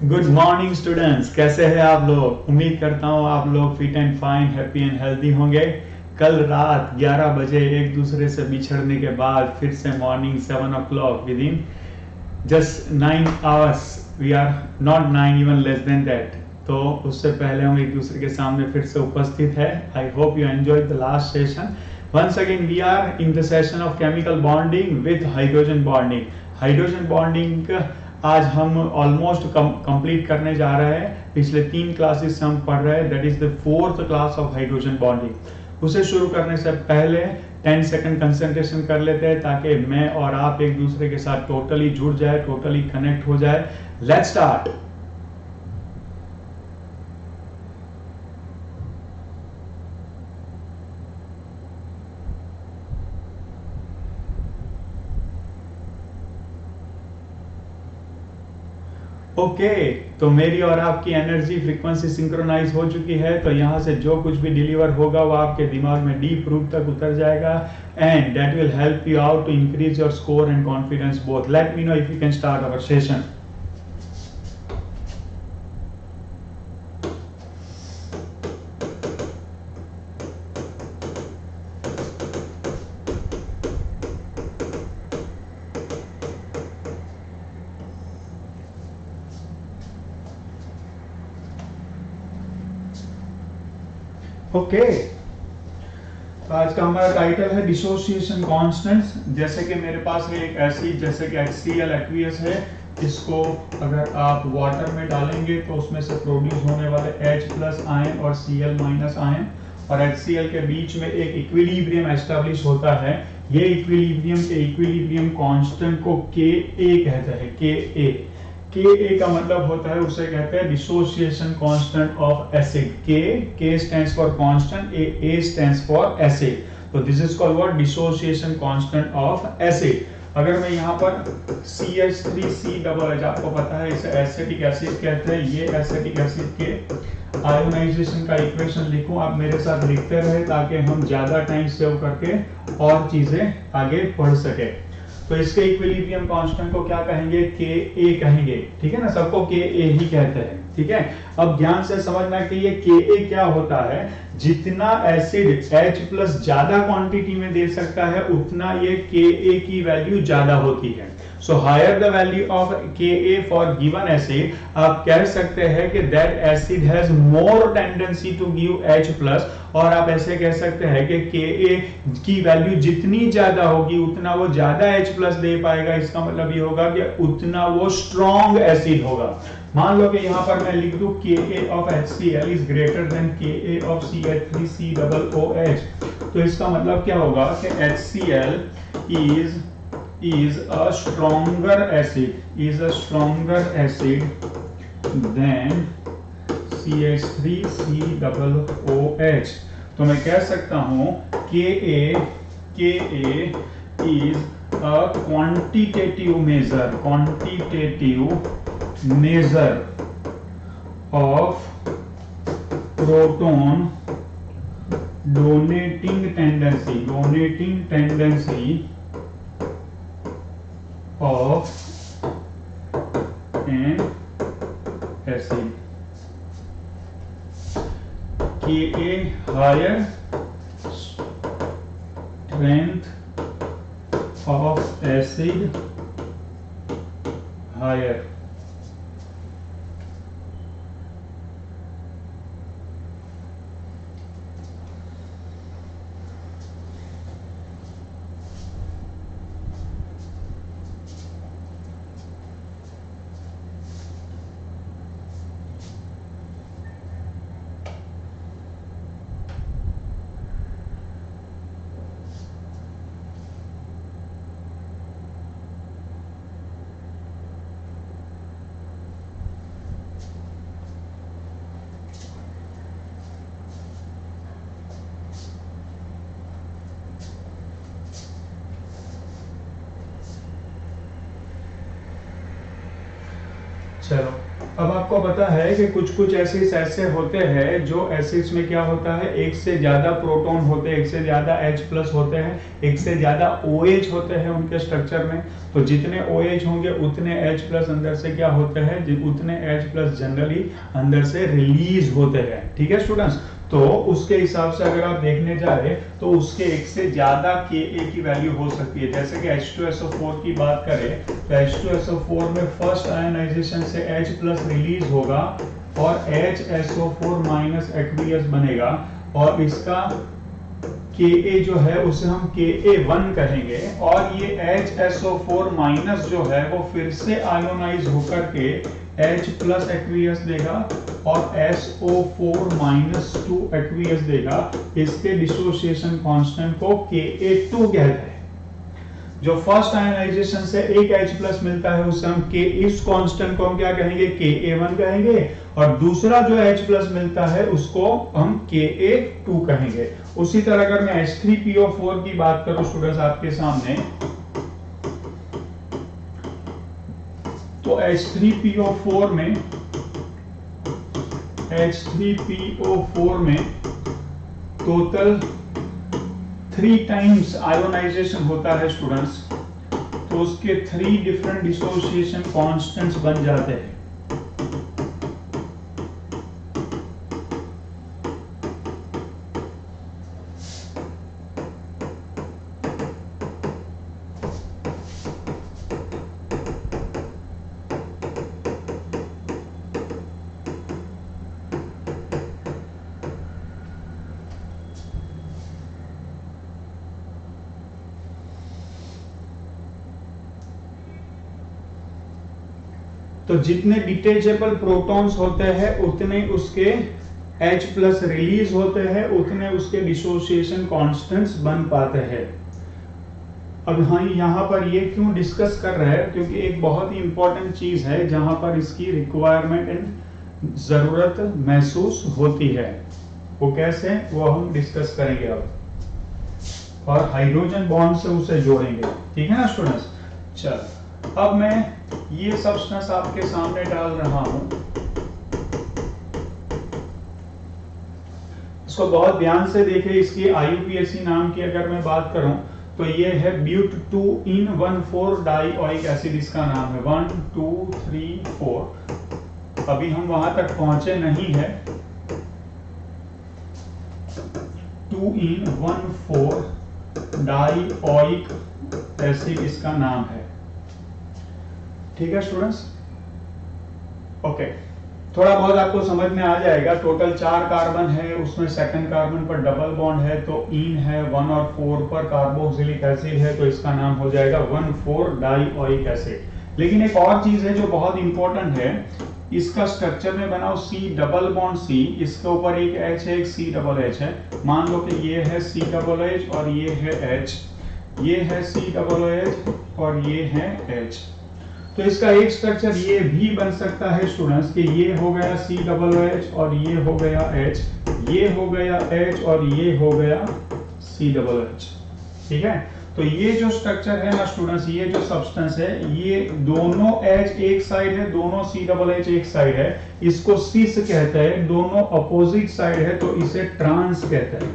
Good morning students, कैसे हैं आप लोग। उम्मीद करता हूँ आप लोग fit and fine, happy and healthy होंगे। कल रात 11 बजे एक दूसरे से बिछड़ने के बाद फिर से morning 7 o'clock with in just 9 hours, we are not 9, even less than that. तो उससे पहले हम एक दूसरे के सामने फिर से उपस्थित है। I hope you enjoy the last session. Once again we are in the session of chemical bonding with hydrogen bonding. Hydrogen bonding आज हम ऑलमोस्ट कंप्लीट करने जा रहे हैं। पिछले 3 क्लासेस से हम पढ़ रहे हैं, that is the 4th class of hydrogen bonding. उसे शुरू करने से पहले 10 सेकंड कंसंट्रेशन कर लेते हैं ताकि मैं और आप एक दूसरे के साथ टोटली जुड़ जाए, टोटली कनेक्ट हो जाए। Let's start. ओके, तो मेरी और आपकी एनर्जी फ्रीक्वेंसी सिंक्रोनाइज हो चुकी है। तो यहाँ से जो कुछ भी डिलीवर होगा वो आपके दिमाग में डीप रूट तक उतर जाएगा and that will help you out to increase your score and confidence both. Let me know if you can start our session. Okay, तो आज का हमारा टाइटल है डिसोसिएशन कांस्टेंट्स। जैसे कि मेरे पास है एक एसिड, जैसे कि HCl एक्वियस है। इसको अगर आप वाटर में डालेंगे तो उसमें से प्रोड्यूस होने वाले H+ आयन और Cl- आयन और HCl के बीच में एक इक्विलिब्रियम एस्टेब्लिश होता है। ये इक्विलिब्रियम कांस्टेंट को Ka कहते हैं। Ka का मतलब होता है, उसे कहते हैं dissociation constant of acid. K stands for constant, A stands for acid। तो this is called what, dissociation constant of acid. अगर मैं यहाँ पर CH3CH, आपको पता है इसे एसिटिक एसिड कहते हैं। ये एसिटिक एसिड के आयोनाइजेशन का इक्वेशन लिखूं, आप मेरे साथ लिखते रहे ताकि हम ज्यादा टाइम सेव करके और चीजें आगे बढ़ सके। तो इसके इक्विलिब्रियम कांस्टेंट को क्या कहेंगे, Ka कहेंगे। ठीक है ना, सबको Ka ही कहते हैं। ठीक है, अब ध्यान से समझना कि ये Ka क्या होता है। जितना एसिड H+ ज्यादा क्वांटिटी में दे सकता है उतना ये Ka की वैल्यू ज्यादा होती है। So higher the value of Ka for given acid, आप कह सकते हैं कि that acid has more tendency to give H+, और आप ऐसे कह सकते हैं कि Ka की वैल्यू जितनी ज्यादा होगी उतना वो ज्यादा H+ दे पाएगा। इसका मतलब ये होगा कि उतना वो स्ट्रॉन्ग एसिड होगा। मान लो कि यहाँ पर मैं लिख दूं Ka of HCl is greater then Ka of CH3COOH, तो इसका मतलब क्या होगा कि HCl is a stronger acid than CH3COOH। तो मैं कह सकता हूं Ka is a quantitative measure of proton donating tendency of an acid। Ka higher strength of acid higher। चलो, अब आपको पता है कि कुछ कुछ एसिड्स ऐसे होते हैं जो एसिड्स में क्या होता है, एक से ज्यादा प्रोटॉन होते हैं, एक से ज्यादा H प्लस होते हैं, एक से ज्यादा OH होते हैं उनके स्ट्रक्चर में। तो जितने OH होंगे उतने H प्लस अंदर से क्या होते हैं, उतने H प्लस जनरली अंदर से रिलीज होते हैं। ठीक है स्टूडेंट्स, तो उसके हिसाब से अगर आप देखने जाए तो उसके एक से ज्यादा Ka की वैल्यू हो सकती है। जैसे कि H2SO4 की बात करें तो H2SO4 में फर्स्ट आयनाइजेशन से H प्लस रिलीज होगा और HSO4 माइनस एक्वियस बनेगा, और इसका Ka जो है उसे हम Ka1 कहेंगे, और ये HSO4 माइनस जो है वो फिर से आयोनाइज होकर के H प्लस एक्वियस देगा और SO4 माइनस 2 एक्वियस देगा। इसके डिसोसिएशन कांस्टेंट को Ka2 कहते हैं। जो फर्स्ट आयनाइजेशन से एक H प्लस मिलता है उसे हम इस कांस्टेंट को हम क्या कहेंगे, Ka1 कहेंगे, और दूसरा जो H प्लस मिलता है उसको हम Ka2 कहेंगे। उसी तरह अगर मैं H3PO4 की बात करूं स्टूडेंट्स आपके सामने, तो H3PO4 में टोटल 3 टाइम्स आयोनाइजेशन होता है स्टूडेंट्स, तो उसके 3 डिफरेंट डिसोसिएशन कांस्टेंट्स बन जाते हैं। तो जितने डिटेचेबल प्रोटॉन्स होते हैं उतने उसके H प्लस रिलीज होते हैं, उतने उसके डिसोसिएशन कांस्टेंट्स बन पाते हैं। अब हाँ, यहाँ पर ये क्यों डिस्कस कर रहे हैं, क्योंकि एक बहुत ही इंपॉर्टेंट चीज है जहां पर इसकी रिक्वायरमेंट एंड जरूरत महसूस होती है। वो कैसे, वो हम डिस्कस करेंगे अब, और हाइड्रोजन बॉन्ड से उसे जोड़ेंगे। ठीक है ना स्टूडेंट्स। चलो, अब मैं ये सब्सटेंस आपके सामने डाल रहा हूं, इसको बहुत ध्यान से देखें। इसकी IUPAC नाम की अगर मैं बात करूं तो ये है ब्यूट 2-in-1,4 डाइओइक एसिड, इसका नाम है 1 2 3 4। अभी हम वहां तक पहुंचे नहीं है। 2-in-1,4 डाइओइक एसिड इसका नाम है। ठीक है स्टूडेंट्स, ओके। थोड़ा बहुत आपको समझ में आ जाएगा। टोटल 4 कार्बन है, उसमें सेकंड कार्बन पर डबल बॉन्ड है, तो इन है 1 और 4 पर कार्बोक्सिलिक एसिड है, तो इसका नाम हो जाएगा 1,4 डाइओइक एसिड। लेकिन एक और चीज है जो बहुत इंपॉर्टेंट है, इसका स्ट्रक्चर में बनाओ C डबल बॉन्ड C, इसके ऊपर एक H है, एक C डबल H है। मान लो कि ये है C डबल H और ये है H, ये है C डबल H और ये है H। तो इसका एक स्ट्रक्चर ये भी बन सकता है स्टूडेंट्स कि ये हो गया C डबल H और ये हो गया H, ये हो गया H और ये हो गया C डबल H। ठीक है, तो ये जो स्ट्रक्चर है ना स्टूडेंट्स, ये जो सब्सटेंस है, ये दोनों H एक साइड है, दोनों C डबल H एक साइड है, इसको सिस कहते हैं। दोनों अपोजिट साइड है तो इसे ट्रांस कहते हैं।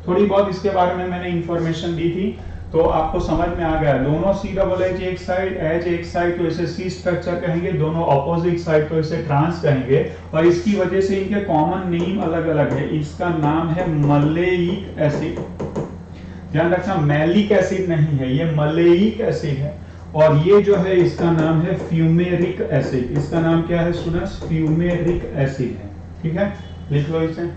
थोड़ी बहुत इसके बारे में मैंने इंफॉर्मेशन दी थी, तो आपको समझ में आ गया। दोनों C डबल H एक साइड, H एक साइड, तो इसे C स्ट्रक्चर कहेंगे। दोनों ऑपोजिट साइड तो इसे ट्रांस कहेंगे। और इसकी वजह से इनके कॉमन नेम अलग अलग है। इसका नाम है मलेइक एसिड। ध्यान रखना, मैलिक एसिड नहीं है, ये मलेइक एसिड है। और ये जो है इसका नाम है फ्यूमेरिक एसिड। इसका नाम क्या है स्टूडेंट्स, फ्यूमेरिक एसिड है। ठीक है, लिख लो इसे।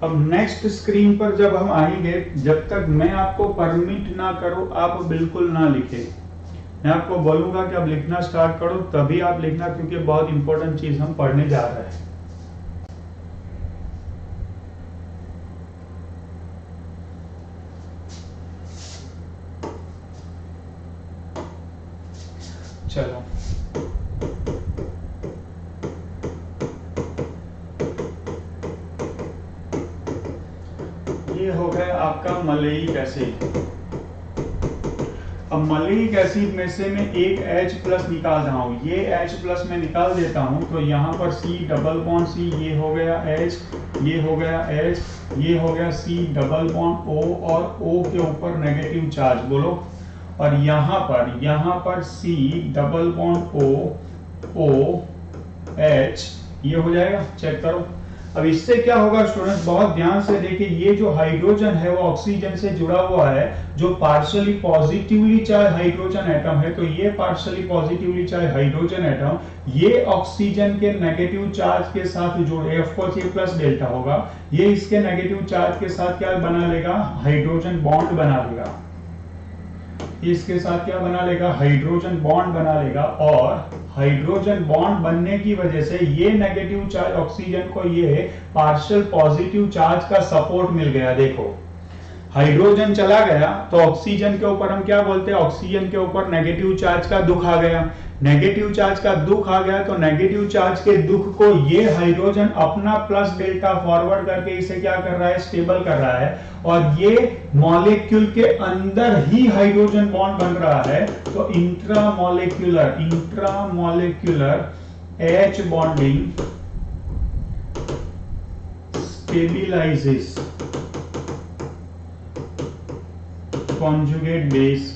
अब नेक्स्ट स्क्रीन पर जब हम आएंगे, जब तक मैं आपको परमिट ना करूं आप बिल्कुल ना लिखें। मैं आपको बोलूंगा कि आप लिखना स्टार्ट करो, तभी आप लिखना, क्योंकि बहुत इंपॉर्टेंट चीज हम पढ़ने जा रहे हैं। चलो ये हो गया आपका मलेइक एसिड। अब मलेइक एसिड में से मैं एक H प्लस निकाल रहा हूँ, ये H प्लस में निकाल देता हूँ, तो यहाँ पर C डबल बॉन्ड C, ये हो गया H, ये हो गया H, ये हो गया C डबल बॉन्ड O, और O के ऊपर नेगेटिव चार्ज बोलो, और यहाँ पर C double bond O H, ये हो जाएगा। चेक करो। अब इससे क्या होगा स्टूडेंट्स, बहुत ध्यान से देखिए, ये जो हाइड्रोजन है वो ऑक्सीजन से जुड़ा हुआ है, जो partially positively charge hydrogen atom है, तो ये partially positively charge hydrogen atom ये ऑक्सीजन के नेगेटिव चार्ज के साथ जुड़े, ऑफ कोर्स ये प्लस डेल्टा होगा, ये इसके नेगेटिव चार्ज के साथ क्या बना लेगा, हाइड्रोजन बॉन्ड बना लेगा, इसके साथ क्या बना लेगा, हाइड्रोजन बॉन्ड बना लेगा, और हाइड्रोजन बॉन्ड बनने की वजह से ये नेगेटिव चार्ज ऑक्सीजन को ये पार्शियल पॉजिटिव चार्ज का सपोर्ट मिल गया। देखो हाइड्रोजन चला गया तो ऑक्सीजन के ऊपर हम क्या बोलते हैं, ऑक्सीजन के ऊपर नेगेटिव चार्ज का दुख आ गया, नेगेटिव चार्ज का दुख आ गया, तो नेगेटिव चार्ज के दुख को ये हाइड्रोजन अपना प्लस डेल्टा फॉरवर्ड करके इसे क्या कर रहा है, स्टेबल कर रहा है, और ये मॉलिक्यूल के अंदर ही हाइड्रोजन बॉन्ड बन रहा है, तो intramolecular H bonding stabilises conjugate base.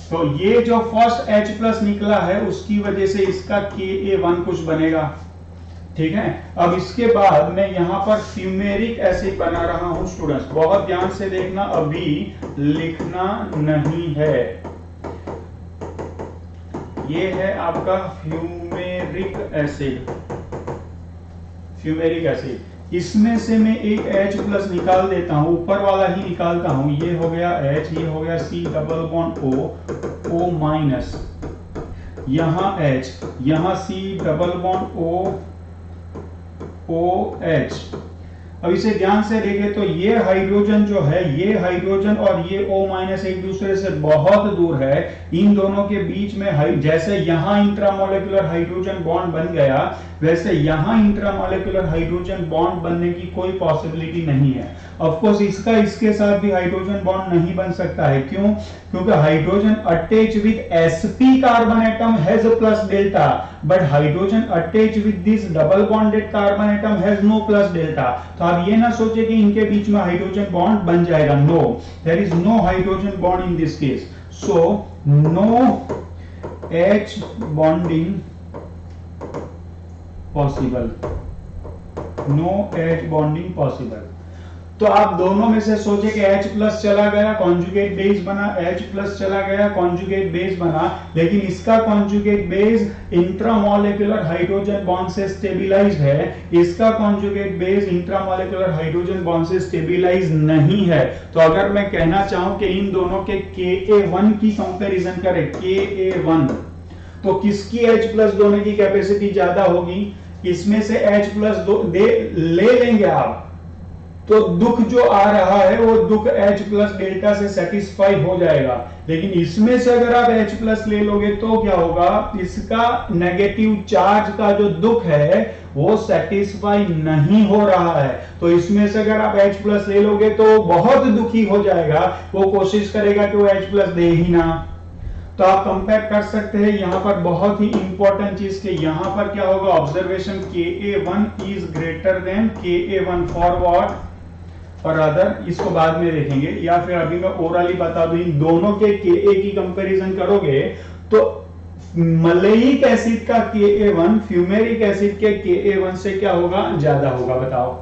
तो ये जो फर्स्ट H प्लस निकला है उसकी वजह से इसका Ka1 कुछ बनेगा, ठीक है। अब इसके बाद मैं यहां पर फ्यूमेरिक एसिड बना रहा हूं स्टूडेंट्स, बहुत ध्यान से देखना, अभी लिखना नहीं है। ये है आपका फ्यूमेरिक एसिड, फ्यूमेरिक एसिड, इसमें से मैं एक H प्लस निकाल देता हूं, ऊपर वाला ही निकालता हूं, ये हो गया H, ये हो गया C double bond O minus, यहां H, यहां C डबल बॉन्ड OH। अब इसे ध्यान से देखें तो ये हाइड्रोजन जो है, ये हाइड्रोजन और ये O माइनस एक दूसरे से बहुत दूर है, इन दोनों के बीच में जैसे यहां इंट्रामोलेकुलर हाइड्रोजन बॉन्ड बन गया, वैसे यहां इंट्रामोलेकुलर हाइड्रोजन बॉन्ड बनने की कोई पॉसिबिलिटी नहीं है। ऑफ कोर्स इसके साथ भी हाइड्रोजन बॉन्ड नहीं बन सकता है, क्यों, क्योंकि hydrogen attach with sp carbon atom has a plus delta, but hydrogen attach with this double bonded carbon atom has no plus delta. तो आप ये ना सोचे कि इनके बीच में हाइड्रोजन बॉन्ड बन जाएगा, no, there is no hydrogen bond in this case, so no H bonding possible, no H bonding possible. तो आप दोनों में से सोचे कि H प्लस चला गया, कॉन्जुगेट बेस बना, H प्लस चला गया, कॉन्जुगेट बेस बना, लेकिन इसका कॉन्जुगेट बेस इंट्रामोलेकुलर हाइड्रोजन बॉन्ड से स्टेबिलाइज्ड है, इसका कॉन्जुगेट बेस इंट्रामोलेकुलर हाइड्रोजन बॉन्ड से स्टेबिलाइज नहीं है। तो अगर मैं कहना चाहूं कि इन दोनों के Ka1 की कंपैरिजन करें, Ka1, तो किसकी H प्लस दोनों की कैपेसिटी ज्यादा होगी, इसमें से H प्लस ले लेंगे आप, तो दुख जो आ रहा है वो दुख H प्लस डेल्टा से सेटिस्फाई हो जाएगा, लेकिन इसमें से अगर आप H प्लस ले लोगे तो क्या होगा, इसका नेगेटिव चार्ज का जो दुख है वो सेटिस्फाई नहीं हो रहा है, तो इसमें से अगर आप H प्लस ले लोगे तो बहुत दुखी हो जाएगा, वो कोशिश करेगा कि वो H प्लस दे ही ना। तो आप कंपेयर कर सकते हैं यहां पर बहुत ही इंपॉर्टेंट चीज के, यहां पर क्या होगा, observation Ka1 is greater then Ka1 for what, और अदर, इसको बाद में देखेंगे, या फिर अभी मैं ओरली बता दूं, इन दोनों के Ka की कंपैरिजन करोगे तो मलेइक एसिड का Ka1 फ्यूमेरिक एसिड के Ka1 से क्या होगा, ज्यादा होगा। बताओ,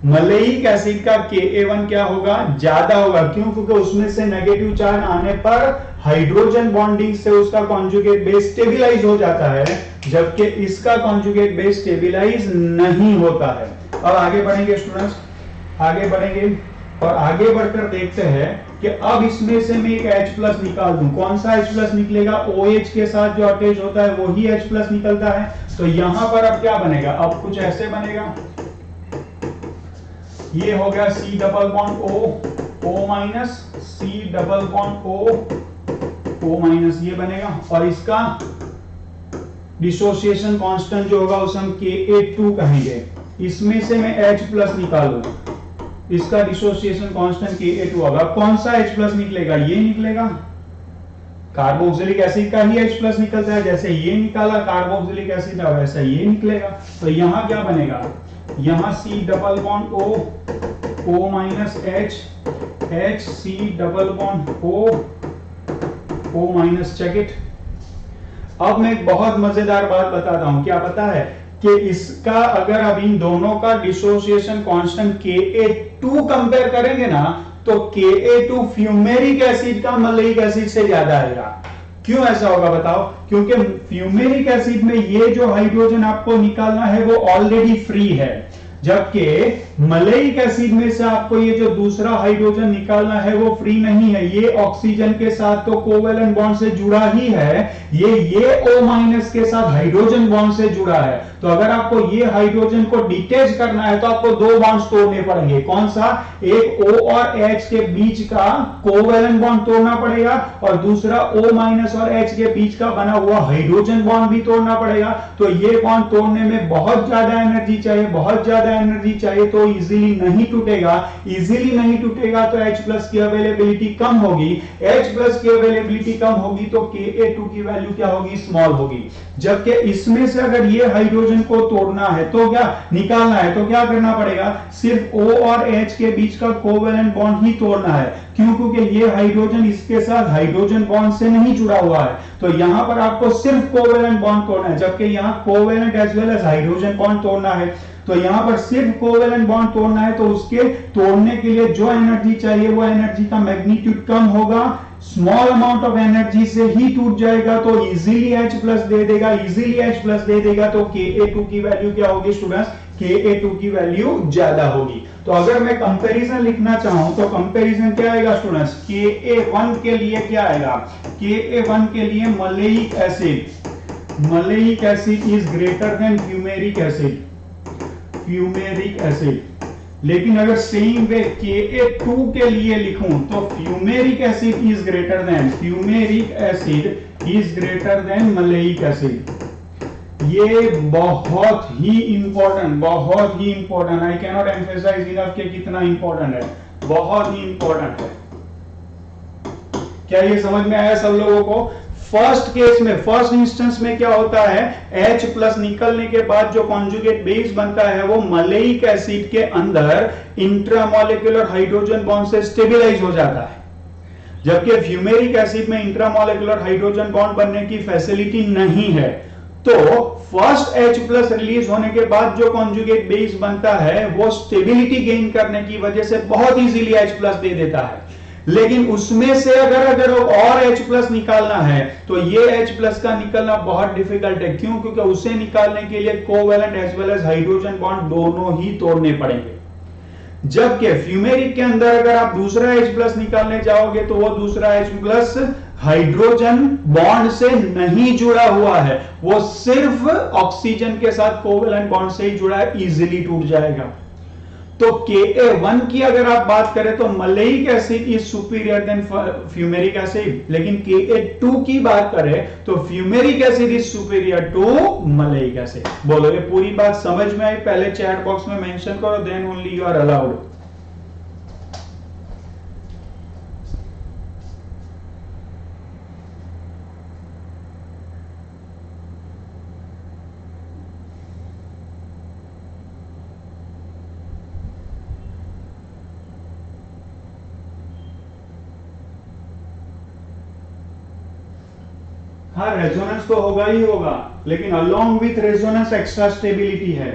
मलेइक एसिड का Ka1 क्या होगा, ज्यादा होगा, क्यों, क्योंकि उसमें से नेगेटिव चार्ज आने पर हाइड्रोजन बॉन्डिंग से उसका कॉन्जुगेट बेस स्टेबिलाइज हो जाता है, जबकि इसका कॉन्जुगेट बेस स्टेबिलाइज नहीं होता है। अब आगे बढ़ेंगे स्टूडेंट्स, आगे बढ़ेंगे और आगे बढ़कर देखते हैं कि अब इसमें से मैं एक H प्लस निकाल दूं। कौन सा H प्लस निकलेगा? OH के साथ जो अटैच होता है वही H प्लस निकलता है। तो यहां पर अब क्या बनेगा? अब कुछ ऐसे बनेगा, ये हो गया C double bond O minus, C double bond O minus, ये बनेगा। और इसका डिसोसिएशन कांस्टेंट जो होगा उसे हम Ka2 कहेंगे। इसमें से मैं H प्लस निकालूं, इसका डिसोसिएशन कांस्टेंट Ka2 होगा। कौन सा H प्लस निकलेगा? ये निकलेगा। कार्बोक्सिलिक एसिड का ही H प्लस निकलता है, जैसे ये निकाला कार्बोक्सिलिक एसिड का वैसा ये निकलेगा। तो यहां क्या बनेगा? यहां C double bond O minus H C double bond O minus. Check it. अब मैं एक बहुत मजेदार बात बताता हूं। क्या पता है कि इसका अगर अब इन दोनों का डिसोसिएशन कांस्टेंट Ka2 कंपेयर करेंगे ना, तो Ka2 फ्यूमेरिक एसिड का मलेइक एसिड से ज्यादा आएगा। क्यों ऐसा होगा बताओ? क्योंकि फ्यूमेरिक एसिड में ये जो हाइड्रोजन आपको निकालना है वो ऑलरेडी फ्री है, जबकि मलेइक एसिड में से आपको ये जो दूसरा हाइड्रोजन निकालना है वो फ्री नहीं है। ये ऑक्सीजन के साथ तो कोवेलेंट बॉन्ड से जुड़ा ही है, ये O माइनस के साथ हाइड्रोजन बॉन्ड से जुड़ा है। तो अगर आपको ये हाइड्रोजन को डिटेच करना है तो आपको दो बॉन्ड्स तोड़ने पड़ेंगे। कौन सा? एक O और H के बीच का कोवेलेंट बॉन्ड तोड़ना पड़ेगा, और दूसरा O माइनस और H के बीच का बना हुआ हाइड्रोजन बॉन्ड भी तोड़ना पड़ेगा। तो ये बॉन्ड तोड़ने में बहुत ज्यादा एनर्जी चाहिए, बहुत ज्यादा एनर्जी चाहिए, तो इजीली नहीं टूटेगा। इजीली नहीं टूटेगा तो H प्लस की अवेलेबिलिटी कम होगी। H प्लस की अवेलेबिलिटी कम होगी तो Ka2 की वैल्यू क्या होगी? स्मॉल होगी। जबकि इसमें से अगर ये हाइड्रोजन को तोड़ना है तो क्या निकालना है, तो क्या करना पड़ेगा? सिर्फ O और H के बीच का कोवेलेंट बॉन्ड ही तोड़ना है। क्यों? क्योंकि ये हाइड्रोजन इसके साथ हाइड्रोजन बॉन्ड से नहीं जुड़ा हुआ है। तो यहां पर आपको सिर्फ कोवेलेंट बॉन्ड तोड़ना है, जबकि यहां covalent as well as hydrogen bond तोड़ना है। तो यहां पर सिर्फ कोवेलेंट बॉन्ड तोड़ना है, तो उसके तोड़ने के लिए जो एनर्जी चाहिए वो एनर्जी का मैग्नीट्यूड कम होगा, स्मॉल अमाउंट ऑफ एनर्जी से ही टूट जाएगा। तो इजीली H प्लस दे देगा, इजीली H प्लस दे देगा। तो Ka2 की वैल्यू क्या होगी स्टूडेंट्स? Ka2 की वैल्यू ज्यादा होगी। तो अगर मैं कंपैरिजन लिखना चाहूं तो कंपैरिजन क्या आएगा स्टूडेंट्स? Ka1 के लिए क्या आएगा? Ka1 के लिए maleic acid is greater than fumaric acid, fumaric acid. लेकिन अगर सेम वे Ka2 के लिए लिखूं तो fumaric acid is greater than maleic acid. ये बहुत ही important, I can not emphasise enough कि कितना इंपॉर्टेंट है, बहुत ही इंपॉर्टेंट है। क्या ये समझ में आया सब लोगों को? फर्स्ट केस में, फर्स्ट इंस्टेंस में क्या होता है? H प्लस निकलने के बाद जो कॉन्जुगेट बेस बनता है वो मलेइक एसिड के अंदर इंट्रामोलेक्युलर हाइड्रोजन बॉन्ड से स्टेबलाइज हो जाता है, जबकि फ्यूमेरिक एसिड में इंट्रामोलेक्युलर हाइड्रोजन बॉन्ड बनने की फैसिलिटी नहीं है। तो फर्स्ट H प्लस रिलीज होने के बाद जो कॉन्जुगेट बेस बनता है वो स्टेबिलिटी गेन करने की वजह से बहुत इजीली H प्लस दे देता है। लेकिन उसमें से अगर और H प्लस निकालना है तो ये H प्लस का निकलना बहुत डिफिकल्ट है। क्यों? क्योंकि उसे निकालने के लिए covalent as well as hydrogen bond दोनों ही तोड़ने पड़ेंगे। जबकि फ्यूमेरिक के अंदर अगर आप दूसरा H प्लस निकालने जाओगे तो वो दूसरा H प्लस हाइड्रोजन बॉन्ड से नहीं जुड़ा हुआ है, वो सिर्फ ऑक्सीजन के साथ कोवेलेंट बॉन्ड से ही जुड़ा है, इजीली टूट जाएगा। तो Ka1 की अगर आप बात करें तो maleic acid is superior than fumaric acid, लेकिन Ka2 की बात करें तो fumaric acid is superior to maleic acid. बोलो ये पूरी बात समझ में आई? पहले चैट बॉक्स में मेंशन करो, then only you are allowed. हाँ, रेजोनेंस तो होगा ही होगा, लेकिन along with resonance extra stability है।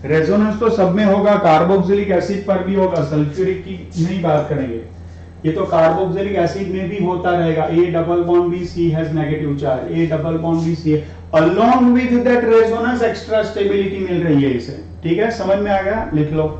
रेजोनेंस तो सब में होगा, कार्बोक्सिलिक एसिड पर भी होगा, सल्फ्यूरिक की नहीं बात करेंगे। ये तो कार्बोक्सिलिक एसिड में भी होता रहेगा। A double bond B C has negative charge, A double bond B C. Along with that resonance extra stability मिल रही है इसे। ठीक है, समझ में आ गया? लिख लो।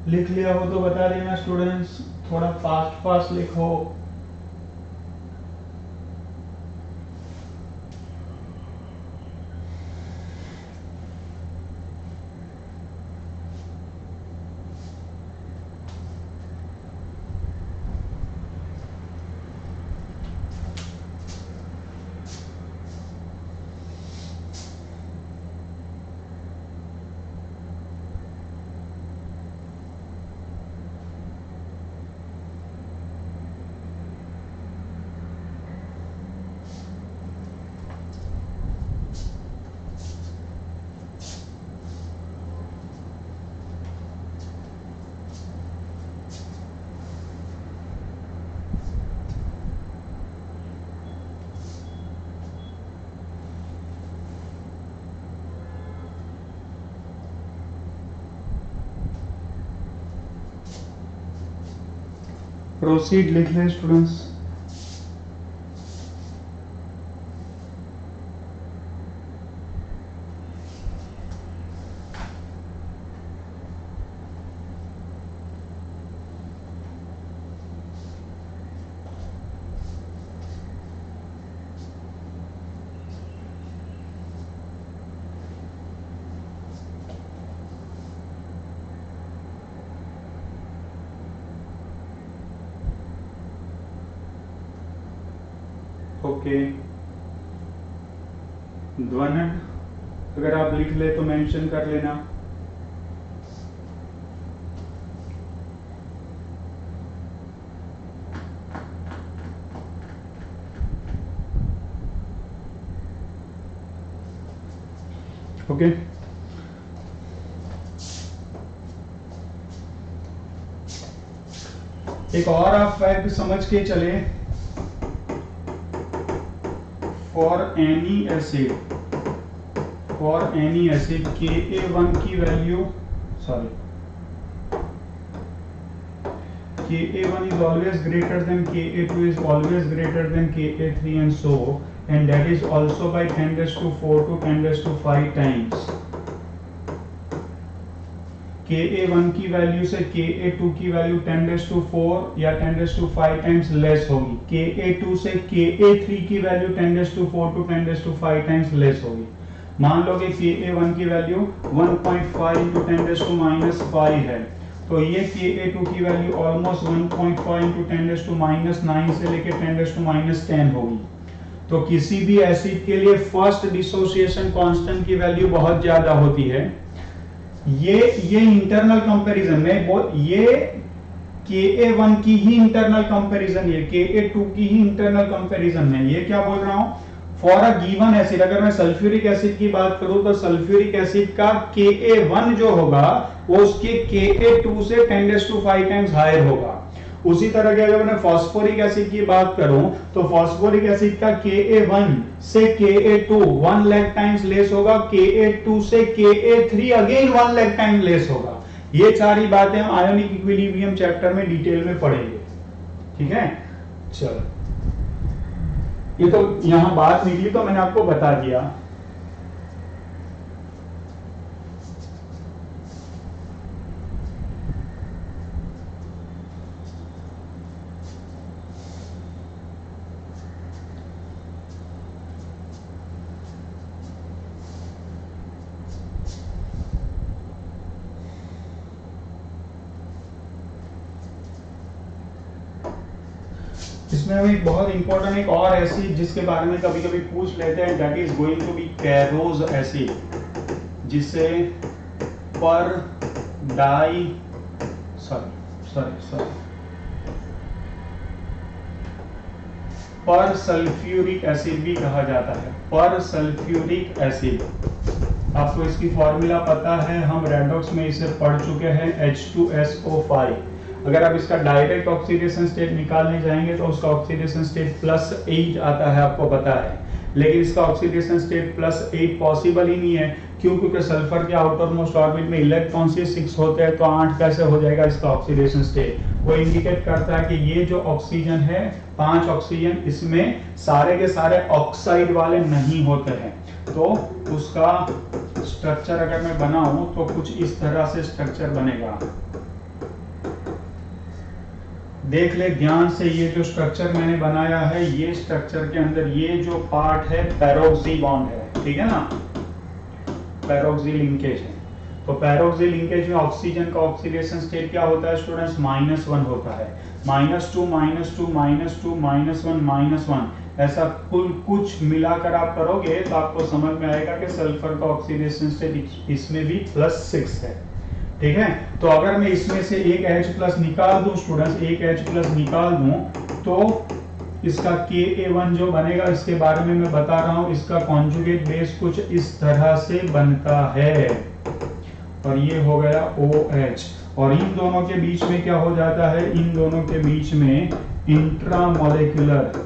लिख लिया हो तो बता देना स्टूडेंट्स, थोड़ा फास्ट फास्ट लिखो। प्रोसीड लिख लें स्टूडेंट्स। ओके, ध्वनन अगर आप लिख ले तो मेंशन कर लेना। ओके, एक और आप फैक्ट समझ के चले। फॉर एनी एसिड Ka1 की value Ka1 is always greater than Ka2 is always greater than Ka3 and so, and that is also by 10⁴ to 10⁵ times. Ka1 की वैल्यू से Ka2 की वैल्यू 10⁴ या 10⁵ टाइम्स लेस होगी। Ka2 से Ka3 की value 10⁴ to 10⁵ times less होगी। मान लो कि Ka1 की वैल्यू 1.5 into 10⁻⁵ है, तो ये Ka2 की वैल्यू ऑलमोस्ट 1.5 into 10⁻⁹ से लेके 10⁻10 होगी। तो किसी भी एसिड के लिए फर्स्ट डिसोसिएशन कांस्टेंट की वैल्यू बहुत ज्यादा होती है। ये इंटरनल कंपैरिजन में ये Ka1 की ही इंटरनल कंपैरिजन, ये Ka2 की ही इंटरनल कंपैरिजन में ये क्या बोल रहा हूं, फॉर अ गिवन एसिड अगर मैं सल्फ्यूरिक एसिड की बात करूं तो सल्फ्यूरिक एसिड का Ka1 जो होगा वो उसके Ka2 से 10⁵ टाइम्स हायर होगा। उसी तरह के अगर मैं फास्फोरिक एसिड की बात करूं तो फास्फोरिक एसिड का Ka1 से Ka2 1 लाख टाइम्स लेस होगा, Ka2 से Ka3 again 1 lakh time less होगा। ये सारी बातें हम आयोनिक इक्विलिब्रियम चैप्टर में डिटेल में पढ़ेंगे। ठीक है, चलो ये तो यहां बात निकली तो मैंने आपको बता दिया। इसमें हम एक बहुत इंपॉर्टेंट एक और एसिड जिसके बारे में कभी कभी पूछ लेते हैं, that is going to be Caro's acid, जिसे पर सल्फ्यूरिक एसिड भी कहा जाता है। पर सल्फ्यूरिक एसिड, आपको इसकी फॉर्मूला पता है, हम रेडॉक्स में इसे पढ़ चुके हैं, H2SO5। अगर आप इसका डायरेक्ट ऑक्सीडेशन स्टेट निकालने जाएंगे तो उसका ऑक्सीडेशन स्टेट +8 आता है, आपको पता है। लेकिन इसका ऑक्सीडेशन स्टेट +8 पॉसिबल ही नहीं है। क्यों? क्योंकि सल्फर के आउटर मोस्ट ऑर्बिट में इलेक्ट्रॉन 6 होते हैं, तो 8 कैसे हो जाएगा इसका ऑक्सीडेशन स्टेट। वो इंडिकेट करता है कि ये जो ऑक्सीजन है, 5 ऑक्सीजन, इसमें सारे के सारे ऑक्साइड वाले नहीं होते हैं। तो उसका स्ट्रक्चर अगर मैं बनाऊं तो कुछ इस तरह से स्ट्रक्चर बनेगा। देख ले ध्यान से, ये जो स्ट्रक्चर मैंने बनाया है, ये स्ट्रक्चर के अंदर ये जो पार्ट है पैरोक्सी बॉन्ड है, ठीक है ना, पैरोक्सी लिंकेज है। तो पैरोक्सी लिंकेज में ऑक्सीजन का ऑक्सीडेशन स्टेट क्या होता है स्टूडेंट्स, -1 होता है। -2 -2 -2 -1 -1 ऐसा कुल कुछ मिलाकर आप करोगे तो आपको समझ में आएगा कि सल्फर का ऑक्सीडेशन स्टेट इसमें भी +6 है, ठीक है। तो अगर मैं इसमें से एक H+ निकाल दूं स्टूडेंट्स, एक H+ निकाल दूं तो इसका Ka1 जो बनेगा, इसके बारे में मैं बता रहा हूं, इसका कॉन्जुगेट बेस कुछ इस तरह से बनता है, और ये हो गया OH। और इन दोनों के बीच में क्या हो जाता है, इन दोनों के बीच में इंट्रामोलेक्युलर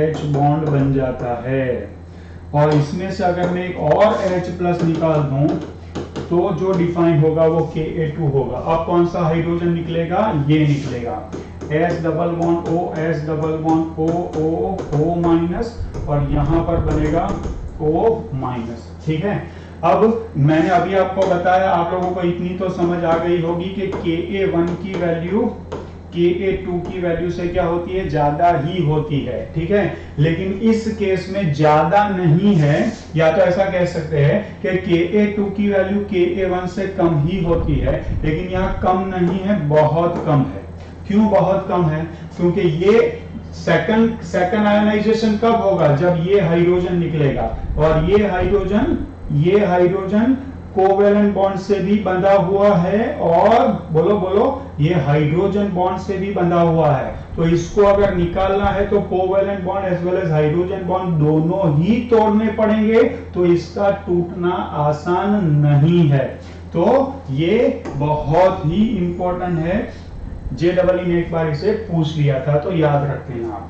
H बॉन्ड बन जाता है। और इसमें से अगर मैं एक और H+ निकाल दूं तो जो डिफाइन होगा वो Ka2 होगा। अब कौन सा हाइड्रोजन निकलेगा, ये निकलेगा H double bond O, H double bond O O O-, और यहाँ पर बनेगा O-, ठीक है। अब मैंने अभी आपको बताया, आप लोगों को इतनी तो समझ आ गई होगी कि Ka1 की वैल्यू Ka2 की वैल्यू से क्या होती है, ज्यादा ही होती है, ठीक है। लेकिन इस केस में ज्यादा नहीं है, या तो ऐसा कह सकते हैं कि Ka2 की वैल्यू Ka1 से कम ही होती है, लेकिन यहाँ कम नहीं है, बहुत कम है। क्यों बहुत कम है, क्योंकि ये सेकंड आयोनाइजेशन कब होगा, जब ये हाइड्रोजन निकलेगा, और ये हाइड्रोजन कोवेलेंट बॉन्ड से भी बंधा हुआ है, और बोलो ये हाइड्रोजन बॉन्ड से भी बंधा हुआ है। तो इसको अगर निकालना है तो covalent bond as well as hydrogen bond दोनों ही तोड़ने पड़ेंगे, तो इसका टूटना आसान नहीं है। तो ये बहुत ही इंपॉर्टेंट है, JEE ने एक बार इसे पूछ लिया था, तो याद रखते हैं आप।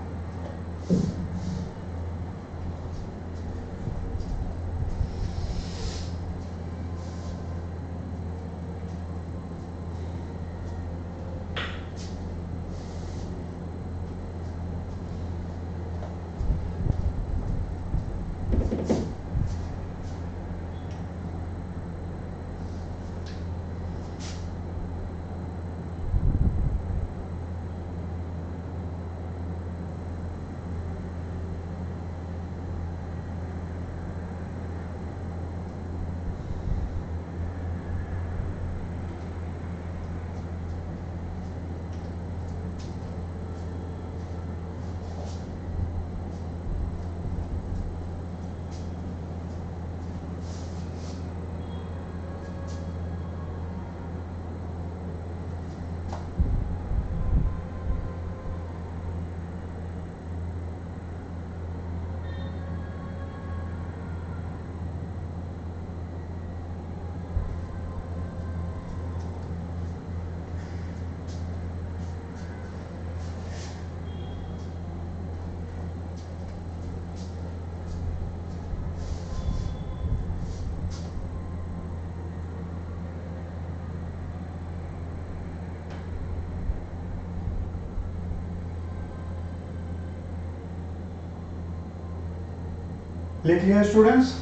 लिख लिया स्टूडेंट्स,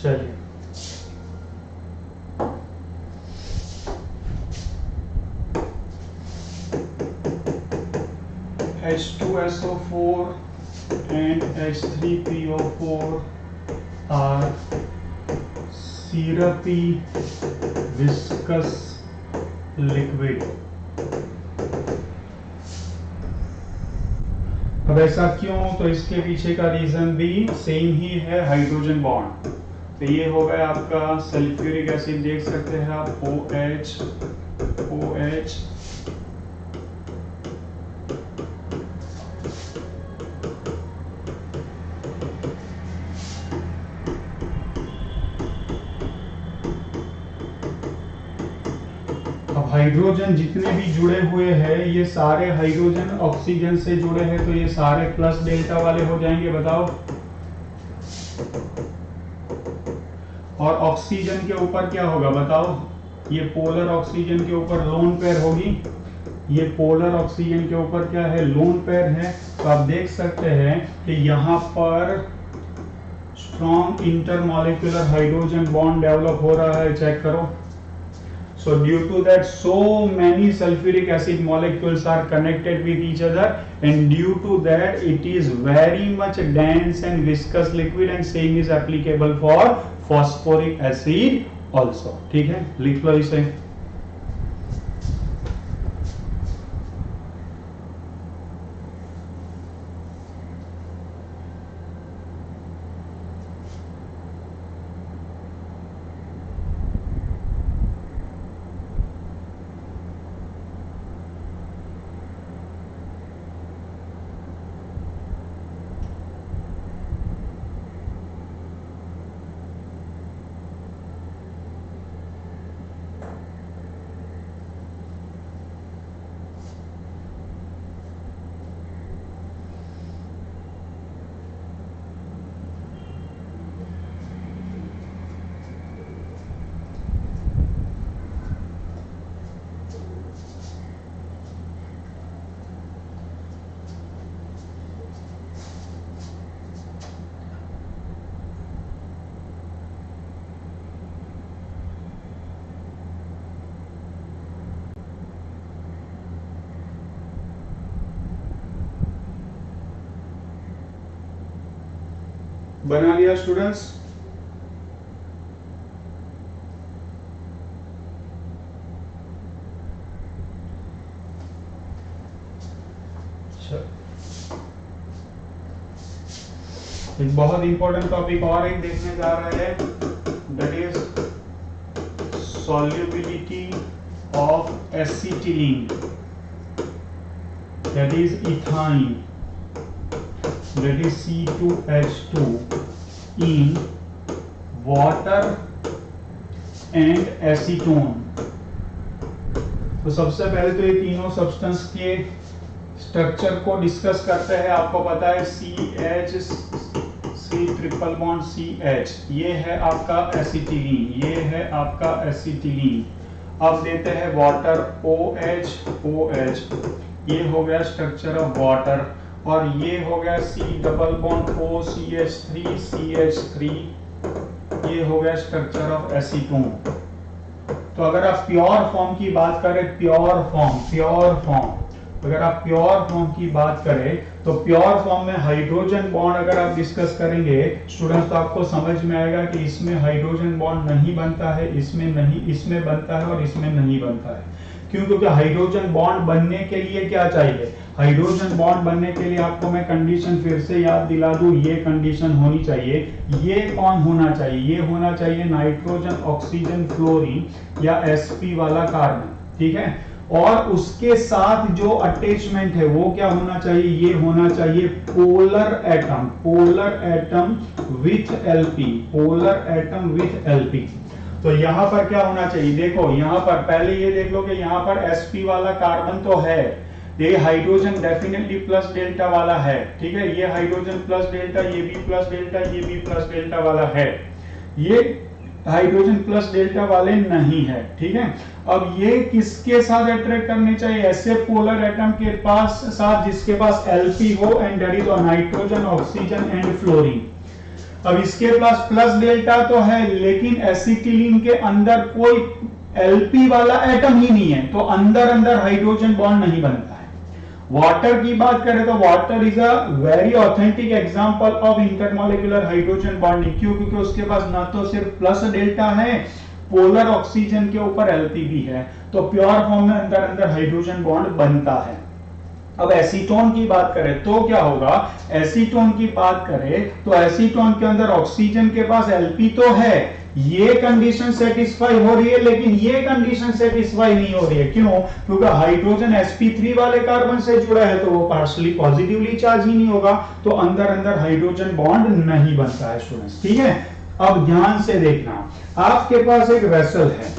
चलिए H2SO4 and H3PO4 are syrupy viscous liquid। अब ऐसा क्यों, तो इसके पीछे का रीजन भी सेम ही है, हाइड्रोजन बॉन्ड। तो ये हो गया आपका सल्फ्यूरिक एसिड, देख सकते हैं आप OH OH, हाइड्रोजन जितने भी जुड़े हुए हैं, ये सारे हाइड्रोजन ऑक्सीजन से जुड़े हैं, तो ये सारे प्लस डेल्टा वाले हो जाएंगे, बताओ। और ऑक्सीजन के ऊपर क्या होगा बताओ, ये पोलर ऑक्सीजन के ऊपर लोन पेयर होगी, ये पोलर ऑक्सीजन के ऊपर क्या है, लोन पेयर है। तो आप देख सकते हैं कि यहाँ पर strong intermolecular hydrogen bond develop हो रहा है, चेक करो। So due to that, so many sulfuric acid molecules are connected with each other, and due to that it is very much dense and viscous liquid, and same is applicable for phosphoric acid also. ठीक है, लिख लो इसे. बना लिया students? एक बहुत important topic और एक देखने जा रहे हैं, that is solubility of acetylene, that is ethyne, that is C2H2 in water and acetone. तो सबसे पहले तो ये तीनों सब्सटेंस के स्ट्रक्चर को डिस्कस करते हैं. आपको पता है CH C triple bond CH, ये है आपका एसिटिलीन, ये है आपका एसिटिलीन. अब देते हैं वाटर OH OH, ये हो गया स्ट्रक्चर ऑफ वाटर, और ये हो गया C double bond O CH3 CH3, ये हो गया स्ट्रक्चर ऑफ एसीटोन. तो अगर आप प्योर फॉर्म की बात करें, प्योर फॉर्म अगर आप प्योर फॉर्म की बात करें तो प्योर फॉर्म में हाइड्रोजन बॉन्ड अगर आप डिस्कस करेंगे स्टूडेंट्स, तो आपको समझ में आएगा कि इसमें हाइड्रोजन बॉन्ड नहीं बनता है, इसमें नहीं, इसमें बनता है और इसमें नहीं बनता है. क्यों? क्योंकि हाइड्रोजन बॉन्ड बनने के लिए क्या चाहिए? हाइड्रोजन बॉन्ड बनने के लिए आपको मैं कंडीशन फिर से याद दिला दूं, ये कंडीशन होनी चाहिए. ये कौन होना चाहिए? ये होना चाहिए नाइट्रोजन ऑक्सीजन फ्लोरीन या sp वाला कार्बन. ठीक है, और उसके साथ जो अटैचमेंट है वो क्या होना चाहिए? ये होना चाहिए polar atom with LP, polar atom with LP. तो यहां पर क्या होना चाहिए? देखो यहां पर पहले ये देख लो कि यहां पर sp वाला कार्बन तो है, ये हाइड्रोजन डेफिनेटली प्लस डेल्टा वाला है. ठीक है, ये हाइड्रोजन प्लस डेल्टा, ये भी प्लस डेल्टा, ये भी प्लस डेल्टा वाला है. ये हाइड्रोजन प्लस डेल्टा वाले नहीं है. ठीक है, अब ये किसके साथ अट्रैक्ट करने चाहिए? ऐसे पोलर एटम के पास साथ जिसके पास एलपी हो, and that is nitrogen oxygen and fluorine. अब इसके पास प्लस डेल्टा तो है, लेकिन एसिटिलीन के अंदर कोई एलपी वाला एटम ही नहीं है, तो अंदर अंदर हाइड्रोजन बॉन्ड नहीं बनता है. वाटर की बात करें तो water is a very authentic example of intermolecular hydrogen bonding. क्यों? क्योंकि उसके पास ना तो सिर्फ प्लस डेल्टा है, पोलर ऑक्सीजन के ऊपर एलपी भी है, तो प्योर फॉर्म में अंदर अंदर हाइड्रोजन बॉन्ड बनता है. अब एसीटोन की बात करें तो क्या होगा? एसीटोन की बात करें तो एसीटोन के अंदर ऑक्सीजन के पास एलपी तो है, ये कंडीशन सेटिस्फाई हो रही है, लेकिन ये कंडीशन सेटिस्फाई नहीं हो रही है. क्यों? क्योंकि हाइड्रोजन sp3 वाले कार्बन से जुड़ा है, तो वो पार्शियली पॉजिटिवली चार्ज ही नहीं होगा, तो अंदर अंदर हाइड्रोजन बॉन्ड नहीं बनता है स्टूडेंट्स. ठीक है, अब ध्यान से देखना, आपके पास एक वेसल है,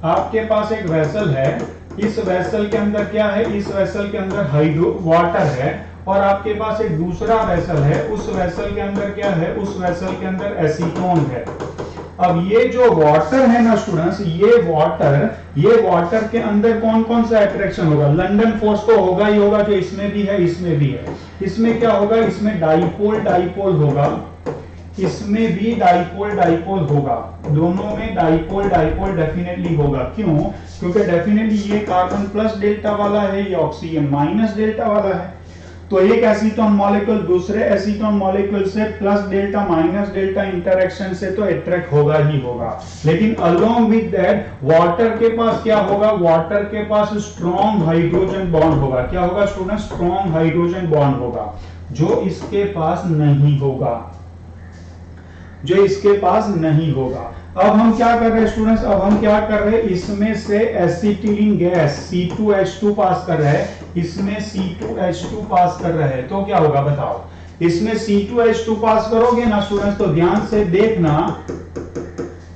आपके पास एक वेसल है, इस वेसल के अंदर क्या है? इस वेसल के अंदर वाटर है, और आपके पास एक दूसरा वेसल है, उस वेसल के अंदर क्या है? उस वेसल के अंदर एसीटोन है. अब ये जो वाटर है ना स्टूडेंट्स, ये वाटर के अंदर कौन कौन सा अट्रैक्शन होगा? लंडन फोर्स तो होगा ही होगा, जो इसमें भी है, इसमें भी है. इसमें क्या होगा? इसमें डाइपोल होगा, इसमें भी डाइपोल डाइपोल होगा, दोनों में डाइपोल डाइपोल डेफिनेटली होगा। क्यों? क्योंकि डेफिनेटली ये कार्बन प्लस डेल्टा वाला है, ये ऑक्सीजन माइनस डेल्टा वाला है। तो एक एसीटोन मॉलिक्यूल दूसरे एसीटोन मॉलिक्यूल से plus delta minus delta interaction से तो अट्रैक्ट होगा ही होगा। लेकिन अलोंग विद दैट वाटर के पास क्या होगा? वाटर के पास स्ट्रॉन्ग हाइड्रोजन बॉन्ड होगा। क्या होगा स्टूडेंट? स्ट्रॉन्ग हाइड्रोजन बॉन्ड होगा, जो इसके पास नहीं होगा, जो इसके पास नहीं होगा। अब हम क्या कर रहे हैं स्टूडेंट्स? अब हम क्या कर रहे हैं? इसमें से एसिटिलीन गैस C2H2 पास कर रहे हैं, इसमें C2H2 पास कर रहे हैं, तो क्या होगा बताओ? इसमें C2H2 पास करोगे ना स्टूडेंट्स, तो ध्यान से देखना